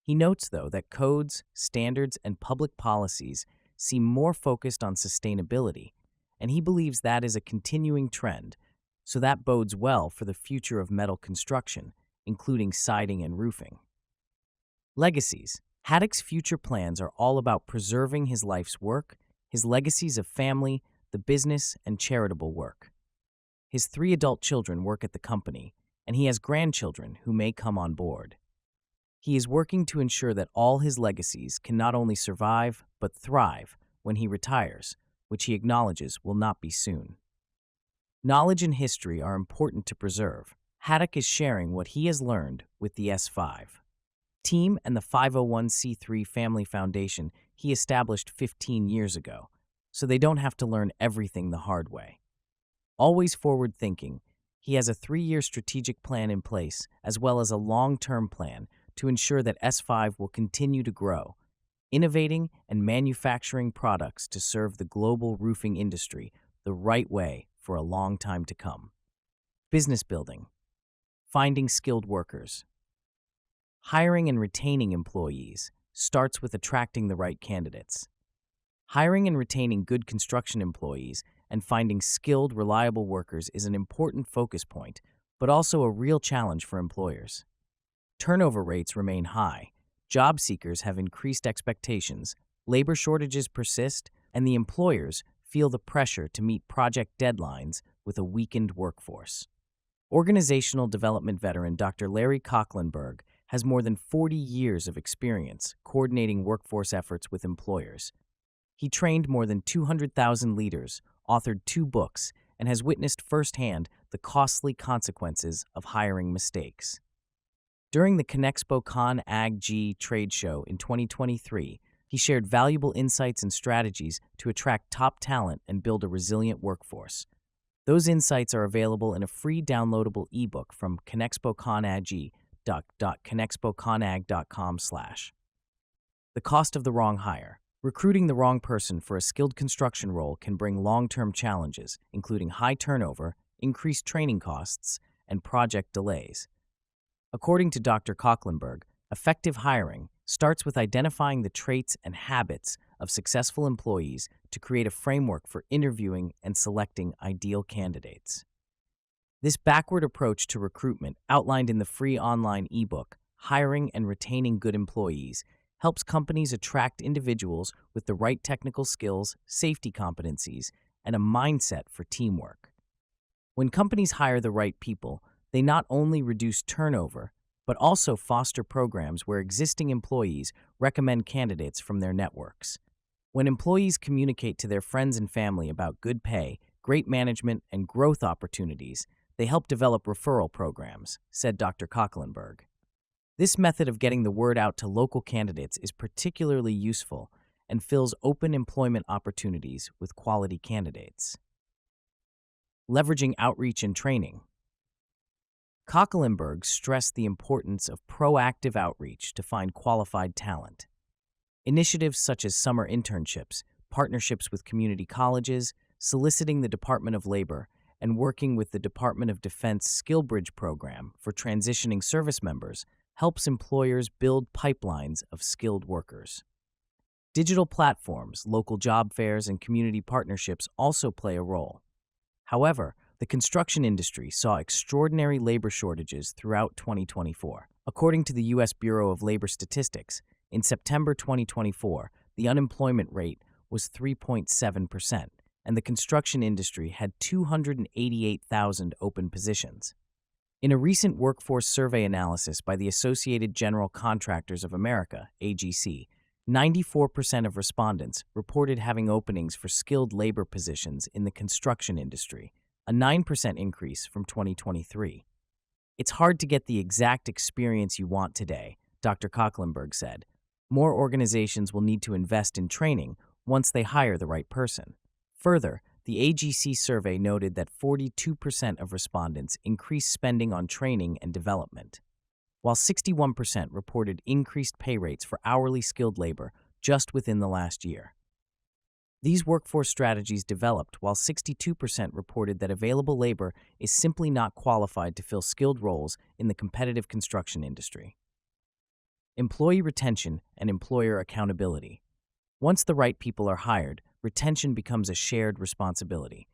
He notes, though, that codes, standards, and public policies seem more focused on sustainability, and he believes that is a continuing trend, so that bodes well for the future of metal construction, including siding and roofing. Legacies. Haddock's future plans are all about preserving his life's work, his legacies of family, the business, and charitable work. His 3 adult children work at the company, and he has grandchildren who may come on board. He is working to ensure that all his legacies can not only survive, but thrive when he retires, which he acknowledges will not be soon. Knowledge and history are important to preserve. Haddock is sharing what he has learned with the S5 team and the 501c3 family foundation he established 15 years ago, so they don't have to learn everything the hard way. Always forward-thinking, he has a 3-year strategic plan in place, as well as a long-term plan to ensure that S5 will continue to grow, innovating and manufacturing products to serve the global roofing industry the right way for a long time to come. Business building. Finding skilled workers. Hiring and retaining employees starts with attracting the right candidates. Hiring and retaining good construction employees and finding skilled, reliable workers is an important focus point, but also a real challenge for employers. Turnover rates remain high, job seekers have increased expectations, labor shortages persist, and the employers feel the pressure to meet project deadlines with a weakened workforce. Organizational development veteran Dr. Larry Cochlanberg has more than 40 years of experience coordinating workforce efforts with employers. He trained more than 200,000 leaders, authored 2 books, and has witnessed firsthand the costly consequences of hiring mistakes. During the Conexpo Con Ag G trade show in 2023, he shared valuable insights and strategies to attract top talent and build a resilient workforce. Those insights are available in a free downloadable ebook from conexpoconag.conexpoconag.com/. The cost of the wrong hire. Recruiting the wrong person for a skilled construction role can bring long-term challenges, including high turnover, increased training costs, and project delays. According to Dr. Cochlanberg, effective hiring starts with identifying the traits and habits of successful employees to create a framework for interviewing and selecting ideal candidates. This backward approach to recruitment, outlined in the free online ebook, Hiring and Retaining Good Employees, helps companies attract individuals with the right technical skills, safety competencies, and a mindset for teamwork. When companies hire the right people, they not only reduce turnover, but also foster programs where existing employees recommend candidates from their networks. When employees communicate to their friends and family about good pay, great management, and growth opportunities, they help develop referral programs, said Dr. Cochlanberg. This method of getting the word out to local candidates is particularly useful and fills open employment opportunities with quality candidates. Leveraging outreach and training. Kocklenberg stressed the importance of proactive outreach to find qualified talent. Initiatives such as summer internships, partnerships with community colleges, soliciting the Department of Labor, and working with the Department of Defense SkillBridge program for transitioning service members helps employers build pipelines of skilled workers. Digital platforms, local job fairs, and community partnerships also play a role. However, the construction industry saw extraordinary labor shortages throughout 2024. According to the U.S. Bureau of Labor Statistics, in September 2024, the unemployment rate was 3.7%, and the construction industry had 288,000 open positions. In a recent workforce survey analysis by the Associated General Contractors of America, AGC, 94% of respondents reported having openings for skilled labor positions in the construction industry, a 9% increase from 2023. It's hard to get the exact experience you want today, Dr. Kocklenberg said. More organizations will need to invest in training once they hire the right person. Further, the AGC survey noted that 42% of respondents increased spending on training and development, while 61% reported increased pay rates for hourly skilled labor just within the last year. These workforce strategies developed while 62% reported that available labor is simply not qualified to fill skilled roles in the competitive construction industry. Employee retention and employer accountability. Once the right people are hired, retention becomes a shared responsibility.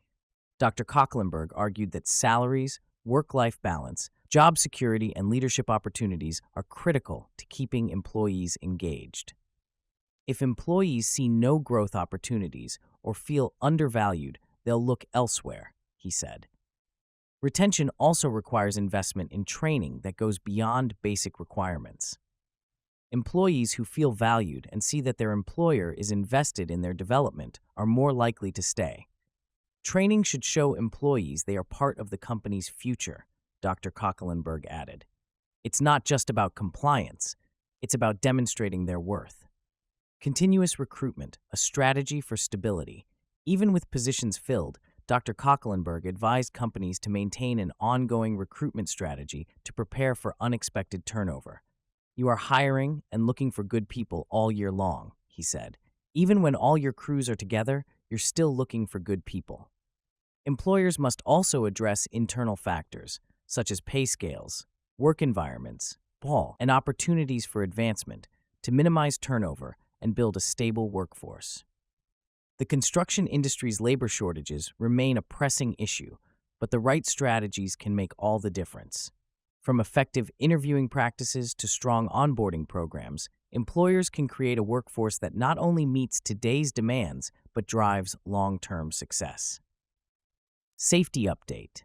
Dr. Kocklenberg argued that salaries, work-life balance, job security, and leadership opportunities are critical to keeping employees engaged. If employees see no growth opportunities or feel undervalued, they'll look elsewhere, he said. Retention also requires investment in training that goes beyond basic requirements. Employees who feel valued and see that their employer is invested in their development are more likely to stay. Training should show employees they are part of the company's future, Dr. Kocklenberg added. It's not just about compliance, it's about demonstrating their worth. Continuous recruitment, a strategy for stability. Even with positions filled, Dr. Kocklenberg advised companies to maintain an ongoing recruitment strategy to prepare for unexpected turnover. You are hiring and looking for good people all year long, he said. Even when all your crews are together, you're still looking for good people. Employers must also address internal factors, such as pay scales, work environments, and opportunities for advancement, to minimize turnover and build a stable workforce. The construction industry's labor shortages remain a pressing issue, but the right strategies can make all the difference. From effective interviewing practices to strong onboarding programs, employers can create a workforce that not only meets today's demands, but drives long-term success. Safety update.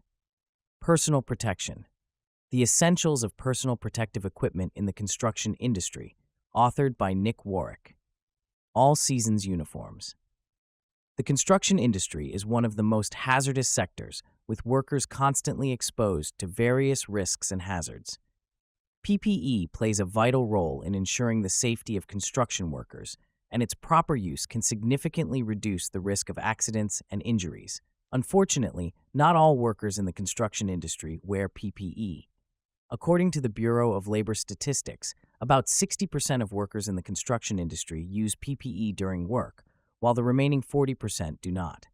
Personal protection. The Essentials of Personal Protective Equipment in the Construction Industry, authored by Nick Warwick. All seasons uniforms. The construction industry is one of the most hazardous sectors, with workers constantly exposed to various risks and hazards. PPE plays a vital role in ensuring the safety of construction workers, and its proper use can significantly reduce the risk of accidents and injuries. Unfortunately, not all workers in the construction industry wear PPE. According to the Bureau of Labor Statistics, about 60% of workers in the construction industry use PPE during work, while the remaining 40% do not.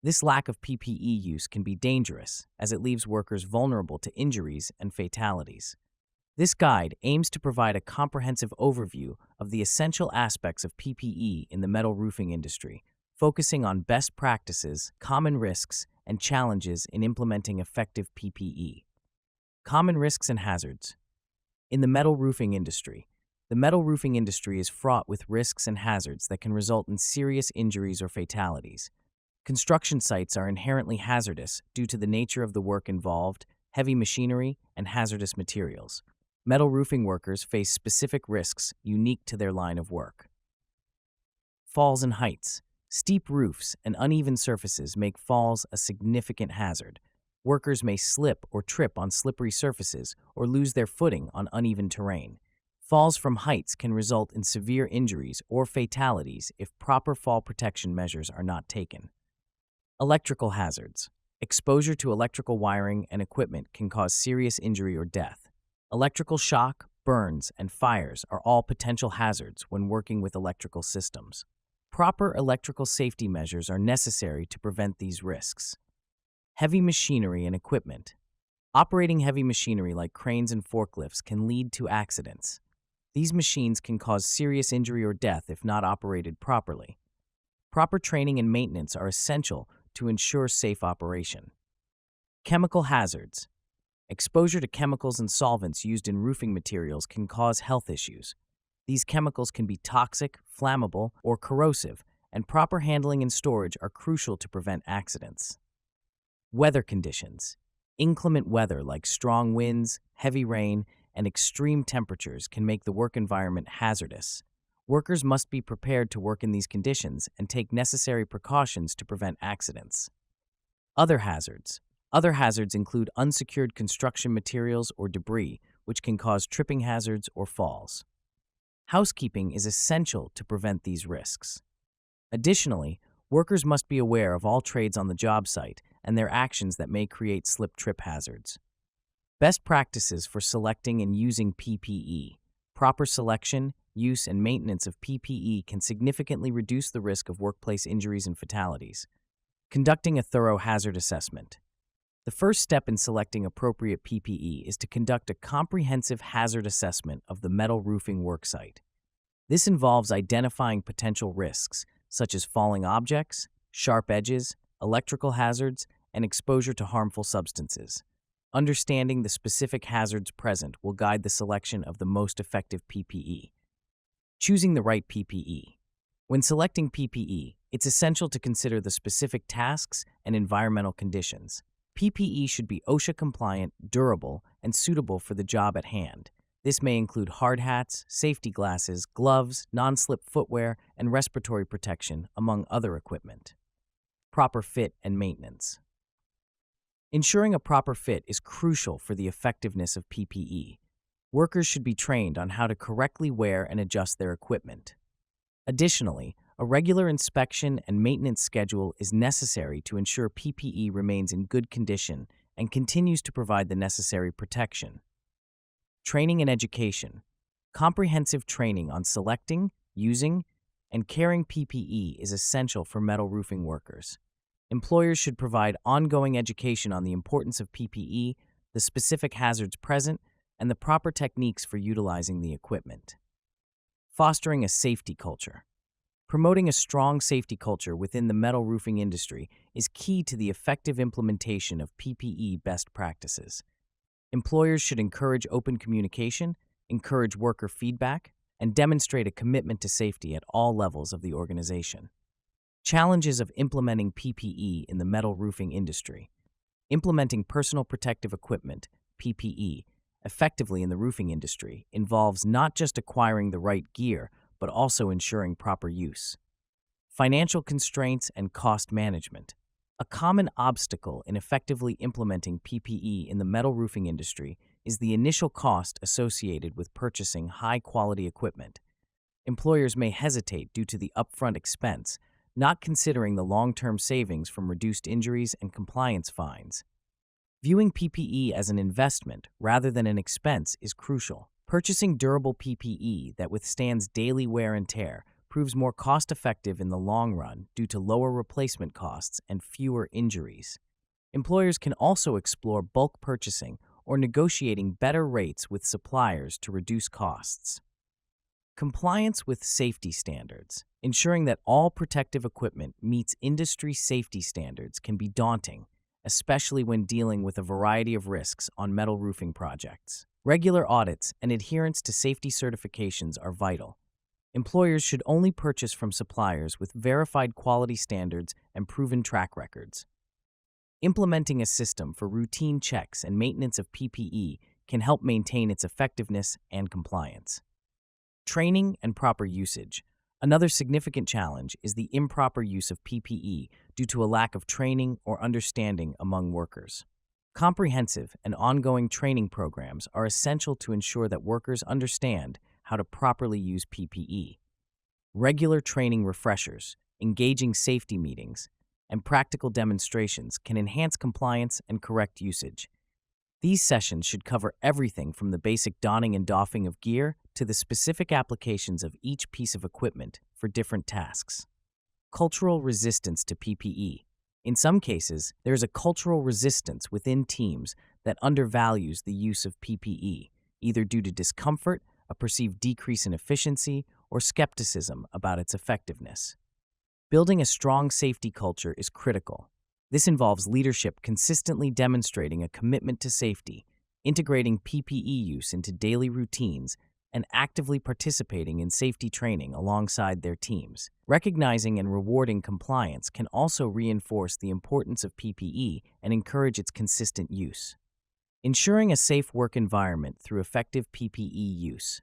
This lack of PPE use can be dangerous, as it leaves workers vulnerable to injuries and fatalities. This guide aims to provide a comprehensive overview of the essential aspects of PPE in the metal roofing industry, focusing on best practices, common risks, and challenges in implementing effective PPE. Common risks and hazards. In the metal roofing industry, the metal roofing industry is fraught with risks and hazards that can result in serious injuries or fatalities. Construction sites are inherently hazardous due to the nature of the work involved, heavy machinery, and hazardous materials. Metal roofing workers face specific risks unique to their line of work. Falls and heights. Steep roofs and uneven surfaces make falls a significant hazard. Workers may slip or trip on slippery surfaces or lose their footing on uneven terrain. Falls from heights can result in severe injuries or fatalities if proper fall protection measures are not taken. Electrical hazards. Exposure to electrical wiring and equipment can cause serious injury or death. Electrical shock, burns, and fires are all potential hazards when working with electrical systems. Proper electrical safety measures are necessary to prevent these risks. Heavy machinery and equipment. Operating heavy machinery like cranes and forklifts can lead to accidents. These machines can cause serious injury or death if not operated properly. Proper training and maintenance are essential to ensure safe operation. Chemical hazards. Exposure to chemicals and solvents used in roofing materials can cause health issues. These chemicals can be toxic, flammable, or corrosive, and proper handling and storage are crucial to prevent accidents. Weather conditions. Inclement weather like strong winds, heavy rain, and extreme temperatures can make the work environment hazardous. Workers must be prepared to work in these conditions and take necessary precautions to prevent accidents. Other hazards. Other hazards include unsecured construction materials or debris, which can cause tripping hazards or falls. Housekeeping is essential to prevent these risks. Additionally, workers must be aware of all trades on the job site and their actions that may create slip-trip hazards. Best practices for selecting and using PPE. Proper selection, use, and maintenance of PPE can significantly reduce the risk of workplace injuries and fatalities. Conducting a thorough hazard assessment. The first step in selecting appropriate PPE is to conduct a comprehensive hazard assessment of the metal roofing worksite. This involves identifying potential risks, such as falling objects, sharp edges, electrical hazards, and exposure to harmful substances. Understanding the specific hazards present will guide the selection of the most effective PPE. Choosing the right PPE. When selecting PPE, it's essential to consider the specific tasks and environmental conditions. PPE should be OSHA-compliant, durable, and suitable for the job at hand. This may include hard hats, safety glasses, gloves, non-slip footwear, and respiratory protection, among other equipment. Proper fit and maintenance. Ensuring a proper fit is crucial for the effectiveness of PPE. Workers should be trained on how to correctly wear and adjust their equipment. Additionally, a regular inspection and maintenance schedule is necessary to ensure PPE remains in good condition and continues to provide the necessary protection. Training and education. Comprehensive training on selecting, using, and carrying PPE is essential for metal roofing workers. Employers should provide ongoing education on the importance of PPE, the specific hazards present, and the proper techniques for utilizing the equipment. Fostering a safety culture. Promoting a strong safety culture within the metal roofing industry is key to the effective implementation of PPE best practices. Employers should encourage open communication, encourage worker feedback, and demonstrate a commitment to safety at all levels of the organization. Challenges of implementing PPE in the metal roofing industry. Implementing personal protective equipment, PPE, effectively in the roofing industry involves not just acquiring the right gear, but also ensuring proper use. Financial constraints and cost management. A common obstacle in effectively implementing PPE in the metal roofing industry is the initial cost associated with purchasing high-quality equipment. Employers may hesitate due to the upfront expense, not considering the long-term savings from reduced injuries and compliance fines. Viewing PPE as an investment rather than an expense is crucial. Purchasing durable PPE that withstands daily wear and tear proves more cost-effective in the long run due to lower replacement costs and fewer injuries. Employers can also explore bulk purchasing or negotiating better rates with suppliers to reduce costs. Compliance with safety standards. Ensuring that all protective equipment meets industry safety standards can be daunting, especially when dealing with a variety of risks on metal roofing projects. Regular audits and adherence to safety certifications are vital. Employers should only purchase from suppliers with verified quality standards and proven track records. Implementing a system for routine checks and maintenance of PPE can help maintain its effectiveness and compliance. Training and proper usage. Another significant challenge is the improper use of PPE due to a lack of training or understanding among workers. Comprehensive and ongoing training programs are essential to ensure that workers understand how to properly use PPE. Regular training refreshers, engaging safety meetings, and practical demonstrations can enhance compliance and correct usage. These sessions should cover everything from the basic donning and doffing of gear to the specific applications of each piece of equipment for different tasks. Cultural resistance to PPE. In some cases, there is a cultural resistance within teams that undervalues the use of PPE, either due to discomfort, a perceived decrease in efficiency, or skepticism about its effectiveness. Building a strong safety culture is critical. This involves leadership consistently demonstrating a commitment to safety, integrating PPE use into daily routines, and actively participating in safety training alongside their teams. Recognizing and rewarding compliance can also reinforce the importance of PPE and encourage its consistent use. Ensuring a safe work environment through effective PPE use.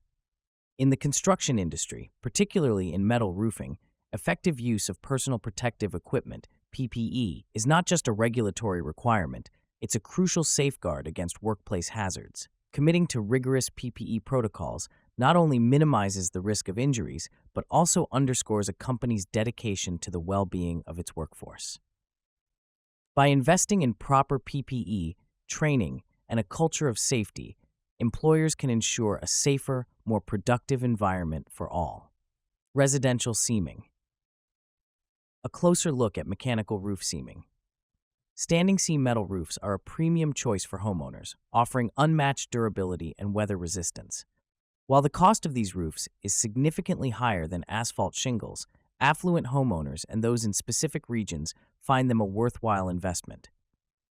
In the construction industry, particularly in metal roofing, effective use of personal protective equipment, PPE, is not just a regulatory requirement, it's a crucial safeguard against workplace hazards. Committing to rigorous PPE protocols not only minimizes the risk of injuries, but also underscores a company's dedication to the well-being of its workforce. By investing in proper PPE, training, and a culture of safety, employers can ensure a safer, more productive environment for all. Residential seaming. A closer look at mechanical roof seaming. Standing seam metal roofs are a premium choice for homeowners, offering unmatched durability and weather resistance. While the cost of these roofs is significantly higher than asphalt shingles, affluent homeowners and those in specific regions find them a worthwhile investment.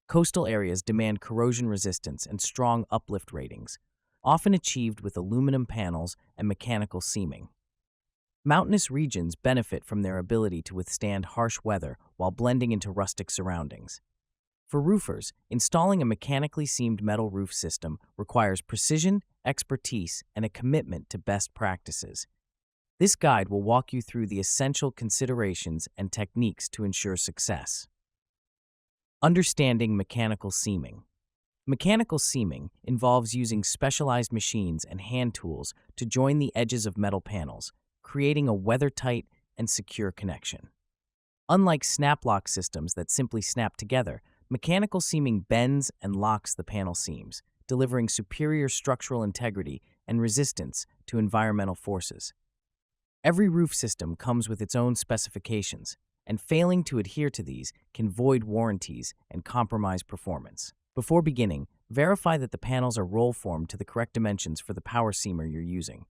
Coastal areas demand corrosion resistance and strong uplift ratings, often achieved with aluminum panels and mechanical seaming. Mountainous regions benefit from their ability to withstand harsh weather while blending into rustic surroundings. For roofers, installing a mechanically seamed metal roof system requires precision, expertise, and a commitment to best practices. This guide will walk you through the essential considerations and techniques to ensure success. Understanding mechanical seaming. Mechanical seaming involves using specialized machines and hand tools to join the edges of metal panels, creating a weather-tight and secure connection. Unlike snap-lock systems that simply snap together, mechanical seaming bends and locks the panel seams, delivering superior structural integrity and resistance to environmental forces. Every roof system comes with its own specifications, and failing to adhere to these can void warranties and compromise performance. Before beginning, verify that the panels are roll-formed to the correct dimensions for the power seamer you're using.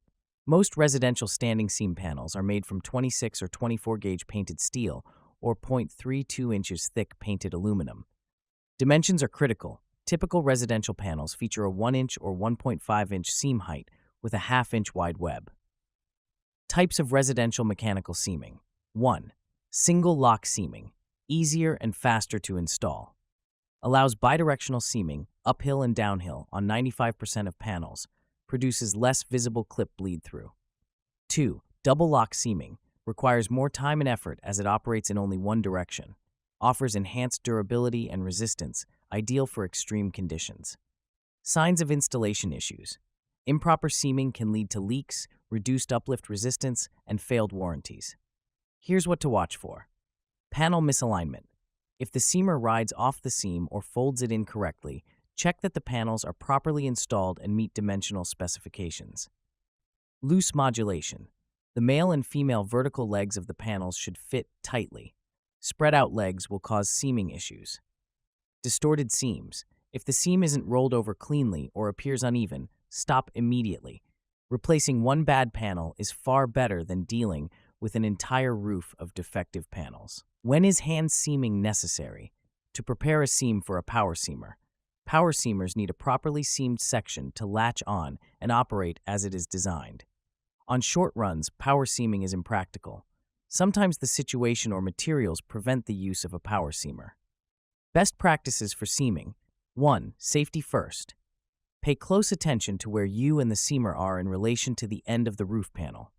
Most residential standing seam panels are made from 26 or 24 gauge painted steel or 0.32 inches thick painted aluminum. Dimensions are critical. Typical residential panels feature a 1-inch or 1.5-inch seam height with a half-inch wide web. Types of residential mechanical seaming. 1. Single lock seaming, easier and faster to install. Allows bidirectional seaming, uphill and downhill, on 95% of panels. Produces less visible clip bleed through. 2. Double lock seaming, requires more time and effort as it operates in only one direction. Offers enhanced durability and resistance, ideal for extreme conditions. Signs of installation issues. Improper seaming can lead to leaks, reduced uplift resistance, and failed warranties. Here's what to watch for. Panel misalignment. If the seamer rides off the seam or folds it incorrectly, check that the panels are properly installed and meet dimensional specifications. Loose modulation. The male and female vertical legs of the panels should fit tightly. Spread out legs will cause seaming issues. Distorted seams. If the seam isn't rolled over cleanly or appears uneven, stop immediately. Replacing one bad panel is far better than dealing with an entire roof of defective panels. When is hand seaming necessary? To prepare a seam for a power seamer. Power seamers need a properly seamed section to latch on and operate as it is designed. On short runs, power seaming is impractical. Sometimes the situation or materials prevent the use of a power seamer. Best practices for seaming. 1. Safety first. Pay close attention to where you and the seamer are in relation to the end of the roof panel.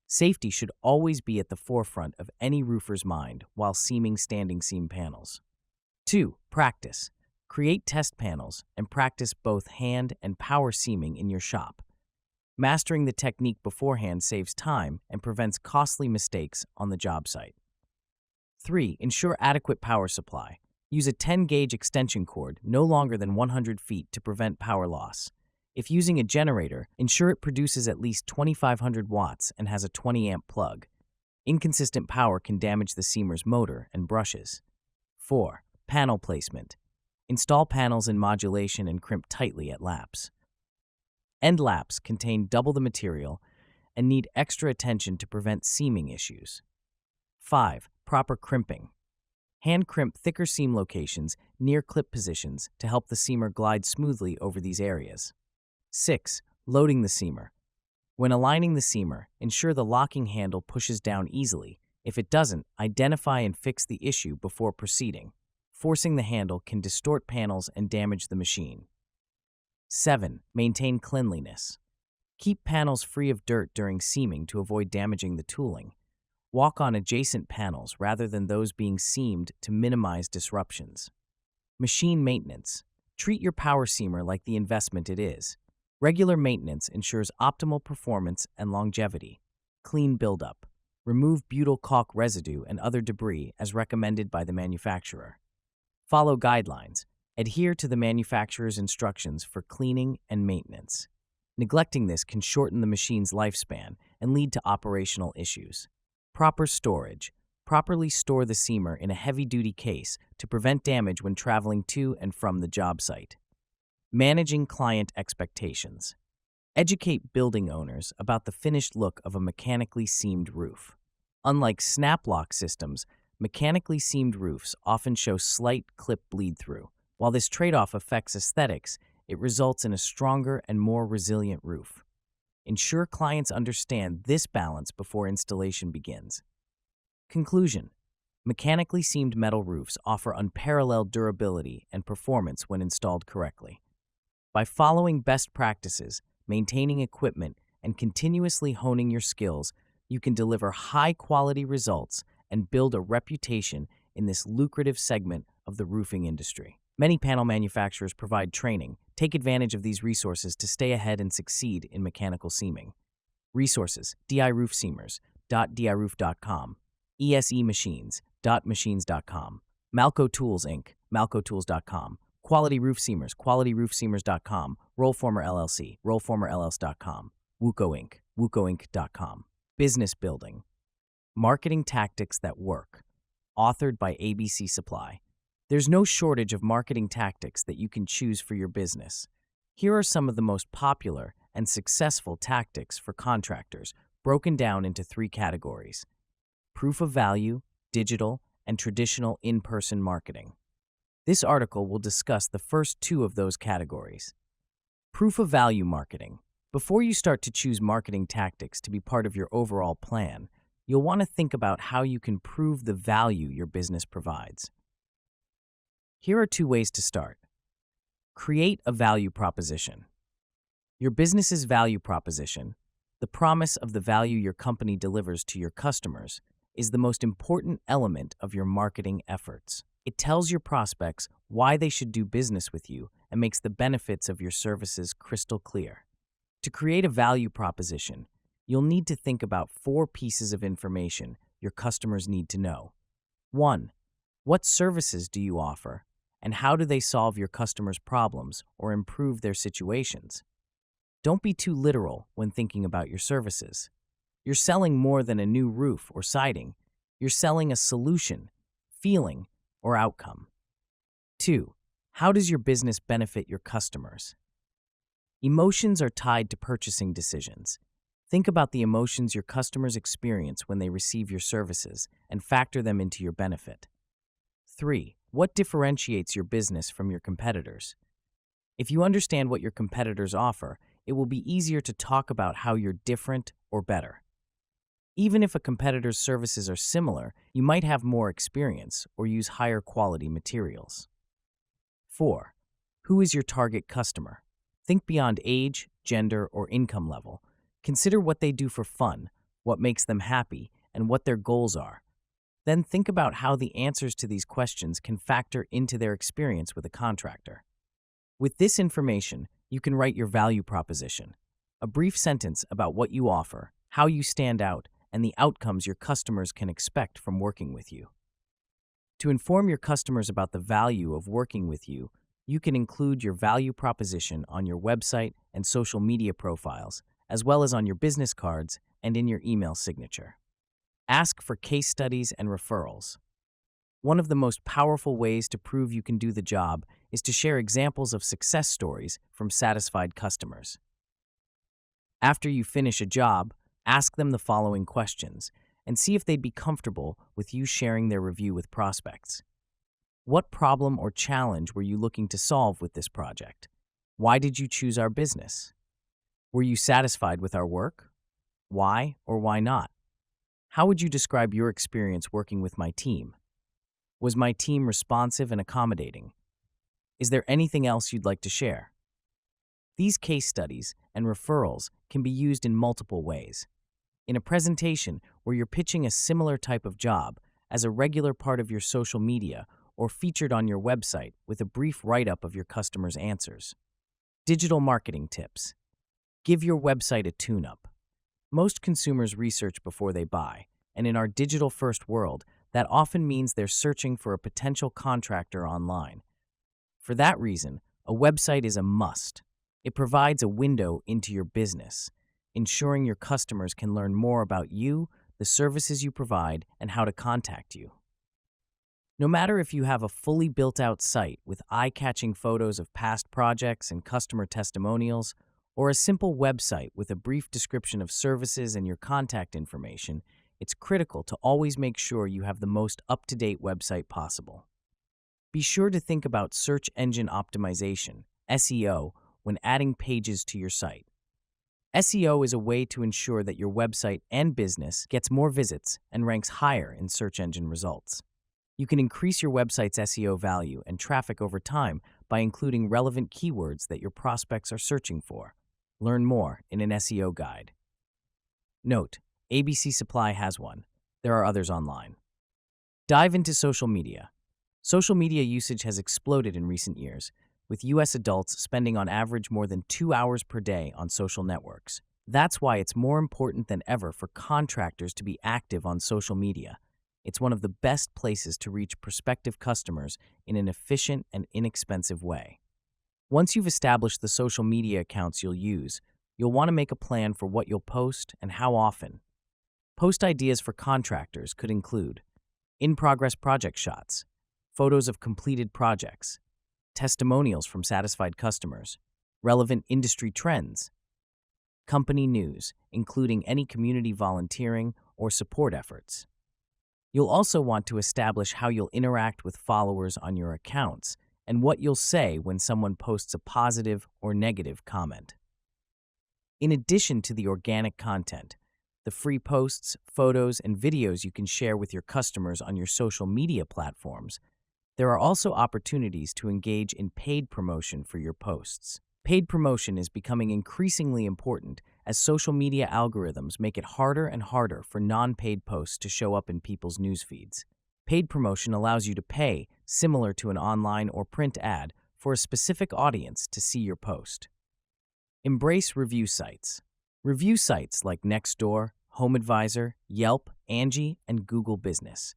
Safety should always be at the forefront of any roofer's mind while seaming standing seam panels. 2. Practice. Create test panels and practice both hand and power seaming in your shop. Mastering the technique beforehand saves time and prevents costly mistakes on the job site. 3. Ensure adequate power supply. Use a 10-gauge extension cord no longer than 100 feet to prevent power loss. If using a generator, ensure it produces at least 2,500 watts and has a 20-amp plug. Inconsistent power can damage the seamer's motor and brushes. 4. Panel placement. Install panels in modulation and crimp tightly at laps. End laps contain double the material and need extra attention to prevent seaming issues. 5. Proper crimping. Hand crimp thicker seam locations near clip positions to help the seamer glide smoothly over these areas. 6. Loading the seamer. When aligning the seamer, ensure the locking handle pushes down easily. If it doesn't, identify and fix the issue before proceeding. Forcing the handle can distort panels and damage the machine. 7. Maintain cleanliness. Keep panels free of dirt during seaming to avoid damaging the tooling. Walk on adjacent panels rather than those being seamed to minimize disruptions. Machine maintenance. Treat your power seamer like the investment it is. Regular maintenance ensures optimal performance and longevity. Clean buildup. Remove butyl caulk residue and other debris as recommended by the manufacturer. Follow guidelines. Adhere to the manufacturer's instructions for cleaning and maintenance. Neglecting this can shorten the machine's lifespan and lead to operational issues. Proper storage. Properly store the seamer in a heavy-duty case to prevent damage when traveling to and from the job site. Managing client expectations. Educate building owners about the finished look of a mechanically seamed roof. Unlike snap lock systems, mechanically seamed roofs often show slight clip bleed-through. While this trade-off affects aesthetics, it results in a stronger and more resilient roof. Ensure clients understand this balance before installation begins. Conclusion. Mechanically seamed metal roofs offer unparalleled durability and performance when installed correctly. By following best practices, maintaining equipment, and continuously honing your skills, you can deliver high-quality results and build a reputation in this lucrative segment of the roofing industry. Many panel manufacturers provide training. Take advantage of these resources to stay ahead and succeed in mechanical seaming. Resources: diroof.diroof.com, esemachines.machines.com, Malco Tools Inc., malcotools.com, Quality Roof Seamers, qualityroofseamers.com, Rollformer LLC, rollformerls.com, Wuco Inc., wucoinc.com. Business building. Marketing tactics that work. Authored by ABC Supply. There's no shortage of marketing tactics that you can choose for your business. Here are some of the most popular and successful tactics for contractors, broken down into 3 categories: proof of value, digital, and traditional in-person marketing. This article will discuss the first 2 of those categories. Proof of value marketing. Before you start to choose marketing tactics to be part of your overall plan, you'll want to think about how you can prove the value your business provides. Here are 2 ways to start. Create a value proposition. Your business's value proposition, the promise of the value your company delivers to your customers, is the most important element of your marketing efforts. It tells your prospects why they should do business with you and makes the benefits of your services crystal clear. To create a value proposition, you'll need to think about 4 pieces of information your customers need to know. 1. What services do you offer, and how do they solve your customers' problems or improve their situations? Don't be too literal when thinking about your services. You're selling more than a new roof or siding. You're selling a solution, feeling, or outcome. 2. How does your business benefit your customers? Emotions are tied to purchasing decisions. Think about the emotions your customers experience when they receive your services and factor them into your benefit. 3. What differentiates your business from your competitors? If you understand what your competitors offer, it will be easier to talk about how you're different or better. Even if a competitor's services are similar, you might have more experience or use higher quality materials. 4. Who is your target customer? Think beyond age, gender, or income level. Consider what they do for fun, what makes them happy, and what their goals are. Then think about how the answers to these questions can factor into their experience with a contractor. With this information, you can write your value proposition, a brief sentence about what you offer, how you stand out, and the outcomes your customers can expect from working with you. To inform your customers about the value of working with you, you can include your value proposition on your website and social media profiles, as well as on your business cards and in your email signature. Ask for case studies and referrals. One of the most powerful ways to prove you can do the job is to share examples of success stories from satisfied customers. After you finish a job, ask them the following questions and see if they'd be comfortable with you sharing their review with prospects. What problem or challenge were you looking to solve with this project? Why did you choose our business? Were you satisfied with our work? Why or why not? How would you describe your experience working with my team? Was my team responsive and accommodating? Is there anything else you'd like to share? These case studies and referrals can be used in multiple ways. In a presentation where you're pitching a similar type of job, as a regular part of your social media, or featured on your website with a brief write-up of your customers' answers. Digital marketing tips. Give your website a tune-up. Most consumers research before they buy, and in our digital-first world, that often means they're searching for a potential contractor online. For that reason, a website is a must. It provides a window into your business, ensuring your customers can learn more about you, the services you provide, and how to contact you. No matter if you have a fully built-out site with eye-catching photos of past projects and customer testimonials, or a simple website with a brief description of services and your contact information, it's critical to always make sure you have the most up-to-date website possible. Be sure to think about search engine optimization, SEO, when adding pages to your site. SEO is a way to ensure that your website and business gets more visits and ranks higher in search engine results. You can increase your website's SEO value and traffic over time by including relevant keywords that your prospects are searching for. Learn more in an SEO guide. Note: ABC Supply has one. There are others online. Dive into social media. Social media usage has exploded in recent years, with U.S. adults spending on average more than 2 hours per day on social networks. That's why it's more important than ever for contractors to be active on social media. It's one of the best places to reach prospective customers in an efficient and inexpensive way. Once you've established the social media accounts you'll use, you'll want to make a plan for what you'll post and how often. Post ideas for contractors could include in-progress project shots, photos of completed projects, testimonials from satisfied customers, relevant industry trends, company news, including any community volunteering or support efforts. You'll also want to establish how you'll interact with followers on your accounts and what you'll say when someone posts a positive or negative comment. In addition to the organic content, the free posts, photos, and videos you can share with your customers on your social media platforms, there are also opportunities to engage in paid promotion for your posts. Paid promotion is becoming increasingly important as social media algorithms make it harder and harder for non-paid posts to show up in people's news feeds. Paid promotion allows you to pay, similar to an online or print ad, for a specific audience to see your post. Embrace review sites. Review sites like Nextdoor, HomeAdvisor, Yelp, Angie, and Google Business.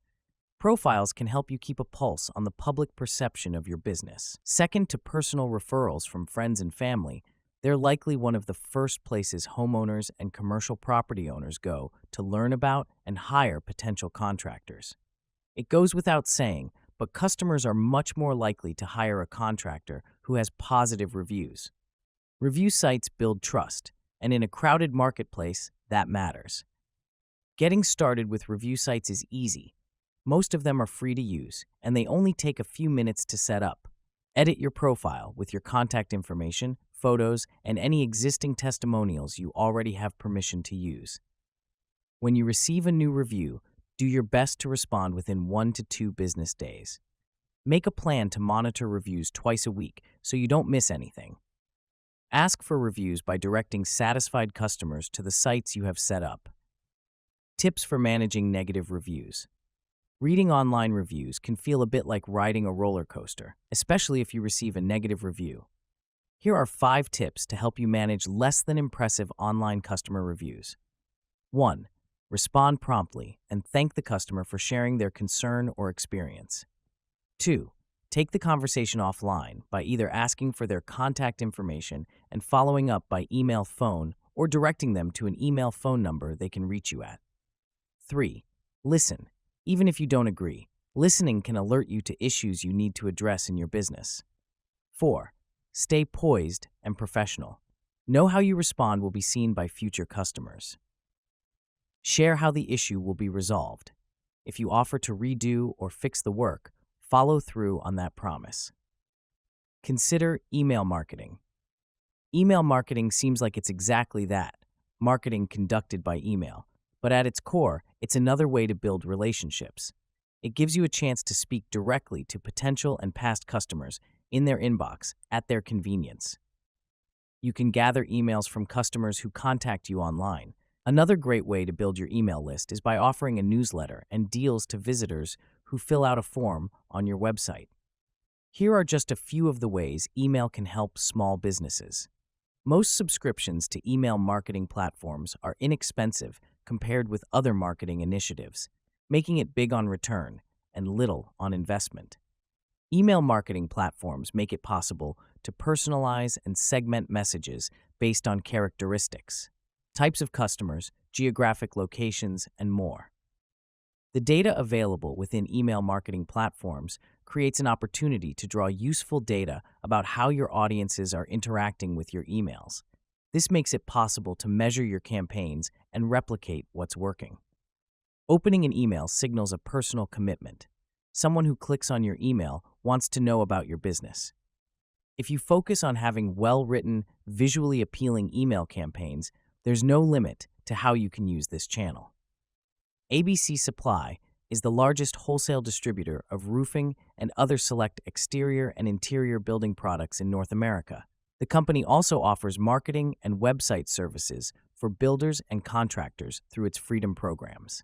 Profiles can help you keep a pulse on the public perception of your business. Second to personal referrals from friends and family, they're likely one of the first places homeowners and commercial property owners go to learn about and hire potential contractors. It goes without saying, but customers are much more likely to hire a contractor who has positive reviews. Review sites build trust, and in a crowded marketplace, that matters. Getting started with review sites is easy. Most of them are free to use, and they only take a few minutes to set up. Edit your profile with your contact information, photos, and any existing testimonials you already have permission to use. When you receive a new review, do your best to respond within 1 to 2 business days. Make a plan to monitor reviews twice a week so you don't miss anything. Ask for reviews by directing satisfied customers to the sites you have set up. Tips for managing negative reviews. Reading online reviews can feel a bit like riding a roller coaster, especially if you receive a negative review. Here are 5 tips to help you manage less than impressive online customer reviews. 1. Respond promptly and thank the customer for sharing their concern or experience. 2. Take the conversation offline by either asking for their contact information and following up by email, phone, or directing them to an email phone number they can reach you at. 3. Listen. Even if you don't agree, listening can alert you to issues you need to address in your business. 4. Stay poised and professional. Know how you respond will be seen by future customers. Share how the issue will be resolved. If you offer to redo or fix the work, follow through on that promise. Consider email marketing. Email marketing seems like it's exactly that, marketing conducted by email. But at its core, it's another way to build relationships. It gives you a chance to speak directly to potential and past customers in their inbox at their convenience. You can gather emails from customers who contact you online. Another great way to build your email list is by offering a newsletter and deals to visitors who fill out a form on your website. Here are just a few of the ways email can help small businesses. Most subscriptions to email marketing platforms are inexpensive compared with other marketing initiatives, making it big on return and little on investment. Email marketing platforms make it possible to personalize and segment messages based on characteristics, types of customers, geographic locations, and more. The data available within email marketing platforms creates an opportunity to draw useful data about how your audiences are interacting with your emails. This makes it possible to measure your campaigns and replicate what's working. Opening an email signals a personal commitment. Someone who clicks on your email wants to know about your business. If you focus on having well-written, visually appealing email campaigns, there's no limit to how you can use this channel. ABC Supply is the largest wholesale distributor of roofing and other select exterior and interior building products in North America. The company also offers marketing and website services for builders and contractors through its Freedom programs.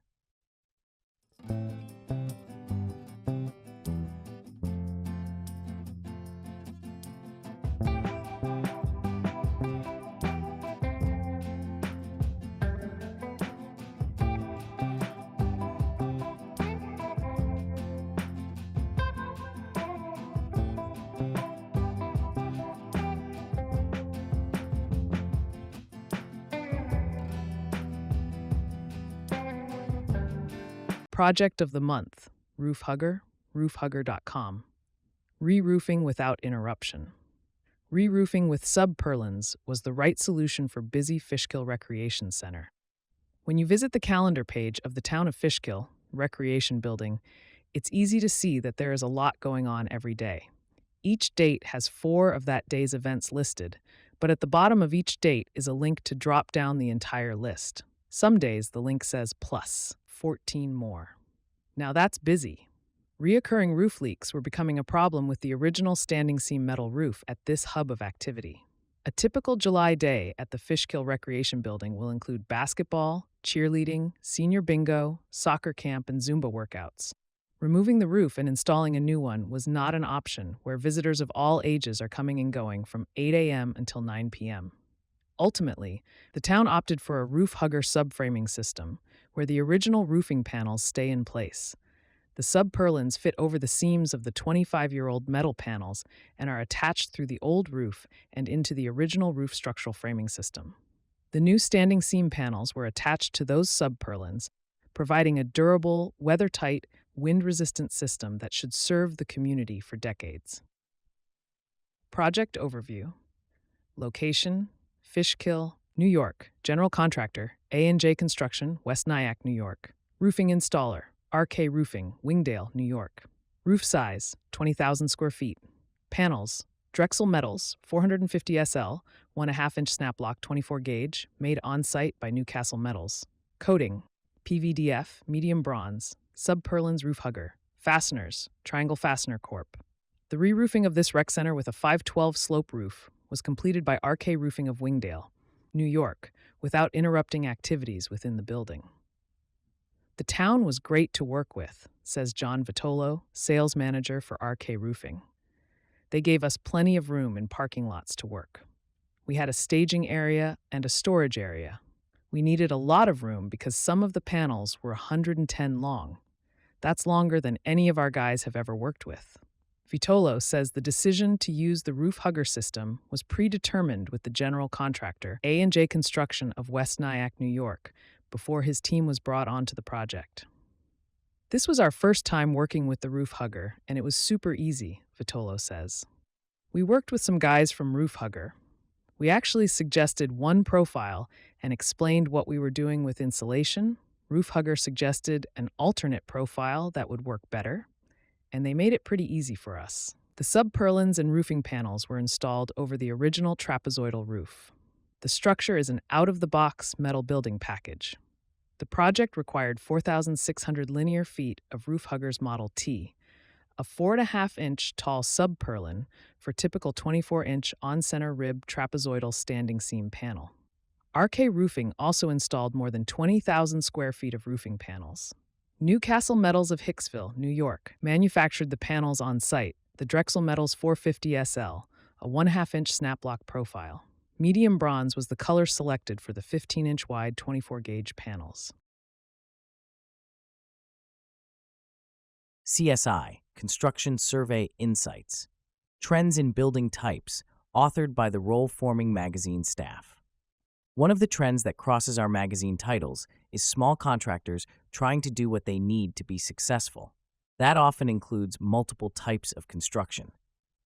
Project of the Month, Roof Hugger, roofhugger.com. Reroofing without interruption. Reroofing with sub-purlins was the right solution for busy Fishkill Recreation Center. When you visit the calendar page of the Town of Fishkill Recreation Building, it's easy to see that there is a lot going on every day. Each date has 4 of that day's events listed, but at the bottom of each date is a link to drop down the entire list. Some days the link says plus 14 more. Now that's busy. Reoccurring roof leaks were becoming a problem with the original standing seam metal roof at this hub of activity. A typical July day at the Fishkill Recreation Building will include basketball, cheerleading, senior bingo, soccer camp, and Zumba workouts. Removing the roof and installing a new one was not an option where visitors of all ages are coming and going from 8 a.m. until 9 p.m. Ultimately, the town opted for a roof hugger subframing system, where the original roofing panels stay in place. The sub-purlins fit over the seams of the 25-year-old metal panels and are attached through the old roof and into the original roof structural framing system. The new standing seam panels were attached to those sub-purlins, providing a durable, weather-tight, wind-resistant system that should serve the community for decades. Project overview. Location: Fishkill, New York. General contractor: A&J Construction, West Nyack, New York. Roofing installer: RK Roofing, Wingdale, New York. Roof size: 20,000 square feet. Panels: Drexel Metals, 450 SL, 1.5-inch snap block 24 gauge, made on-site by Newcastle Metals. Coating: PVDF, medium bronze. Sub-purlins roof hugger. Fasteners: Triangle Fastener Corp. The re-roofing of this rec center with a 512 slope roof was completed by RK Roofing of Wingdale, New York, without interrupting activities within the building. The town was great to work with, says John Vitolo, sales manager for RK Roofing. They gave us plenty of room in parking lots to work. We had a staging area and a storage area. We needed a lot of room because some of the panels were 110 long. That's longer than any of our guys have ever worked with. Vitolo says the decision to use the roof hugger system was predetermined with the general contractor, A&J Construction of West Nyack, New York, before his team was brought onto the project. This was our first time working with the roof hugger, and it was super easy, Vitolo says. We worked with some guys from Roof Hugger. We actually suggested one profile and explained what we were doing with insulation. Roof Hugger suggested an alternate profile that would work better, and they made it pretty easy for us. The sub-purlins and roofing panels were installed over the original trapezoidal roof. The structure is an out-of-the-box metal building package. The project required 4,600 linear feet of Roof Hugger's Model T, a 4.5-inch tall sub-purlin for typical 24-inch on-center rib trapezoidal standing seam panel. RK Roofing also installed more than 20,000 square feet of roofing panels. Newcastle Metals of Hicksville, New York, manufactured the panels on site, the Drexel Metals 450 SL, a 1/2-inch snap block profile. Medium bronze was the color selected for the 15-inch wide 24-gauge panels. CSI, Construction Survey Insights. Trends in Building Types, authored by the Roll Forming magazine staff. One of the trends that crosses our magazine titles is small contractors trying to do what they need to be successful. That often includes multiple types of construction.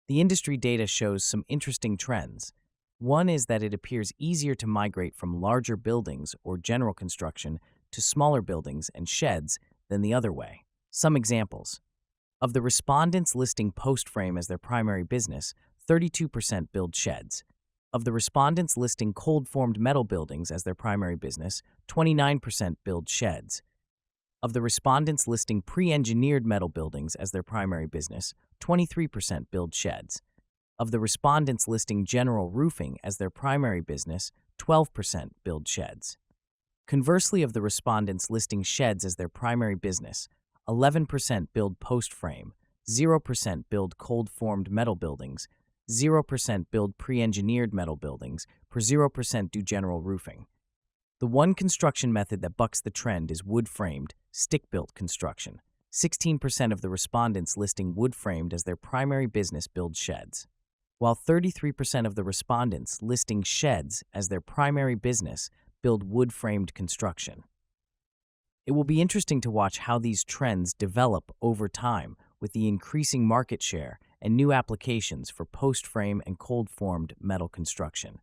The industry data shows some interesting trends. One is that it appears easier to migrate from larger buildings or general construction to smaller buildings and sheds than the other way. Some examples. Of the respondents listing post frame as their primary business, 32% build sheds. Of the respondents listing cold-formed metal buildings as their primary business, 29% build sheds. Of the respondents listing pre-engineered metal buildings as their primary business, 23% build sheds. Of the respondents listing general roofing as their primary business, 12% build sheds. Conversely, of the respondents listing sheds as their primary business, 11% build post-frame, 0% build cold-formed metal buildings, 0% build pre-engineered metal buildings, per 0% do general roofing. The one construction method that bucks the trend is wood-framed, stick-built construction. 16% of the respondents listing wood-framed as their primary business build sheds, while 33% of the respondents listing sheds as their primary business build wood-framed construction. It will be interesting to watch how these trends develop over time with the increasing market share and new applications for post-frame and cold-formed metal construction.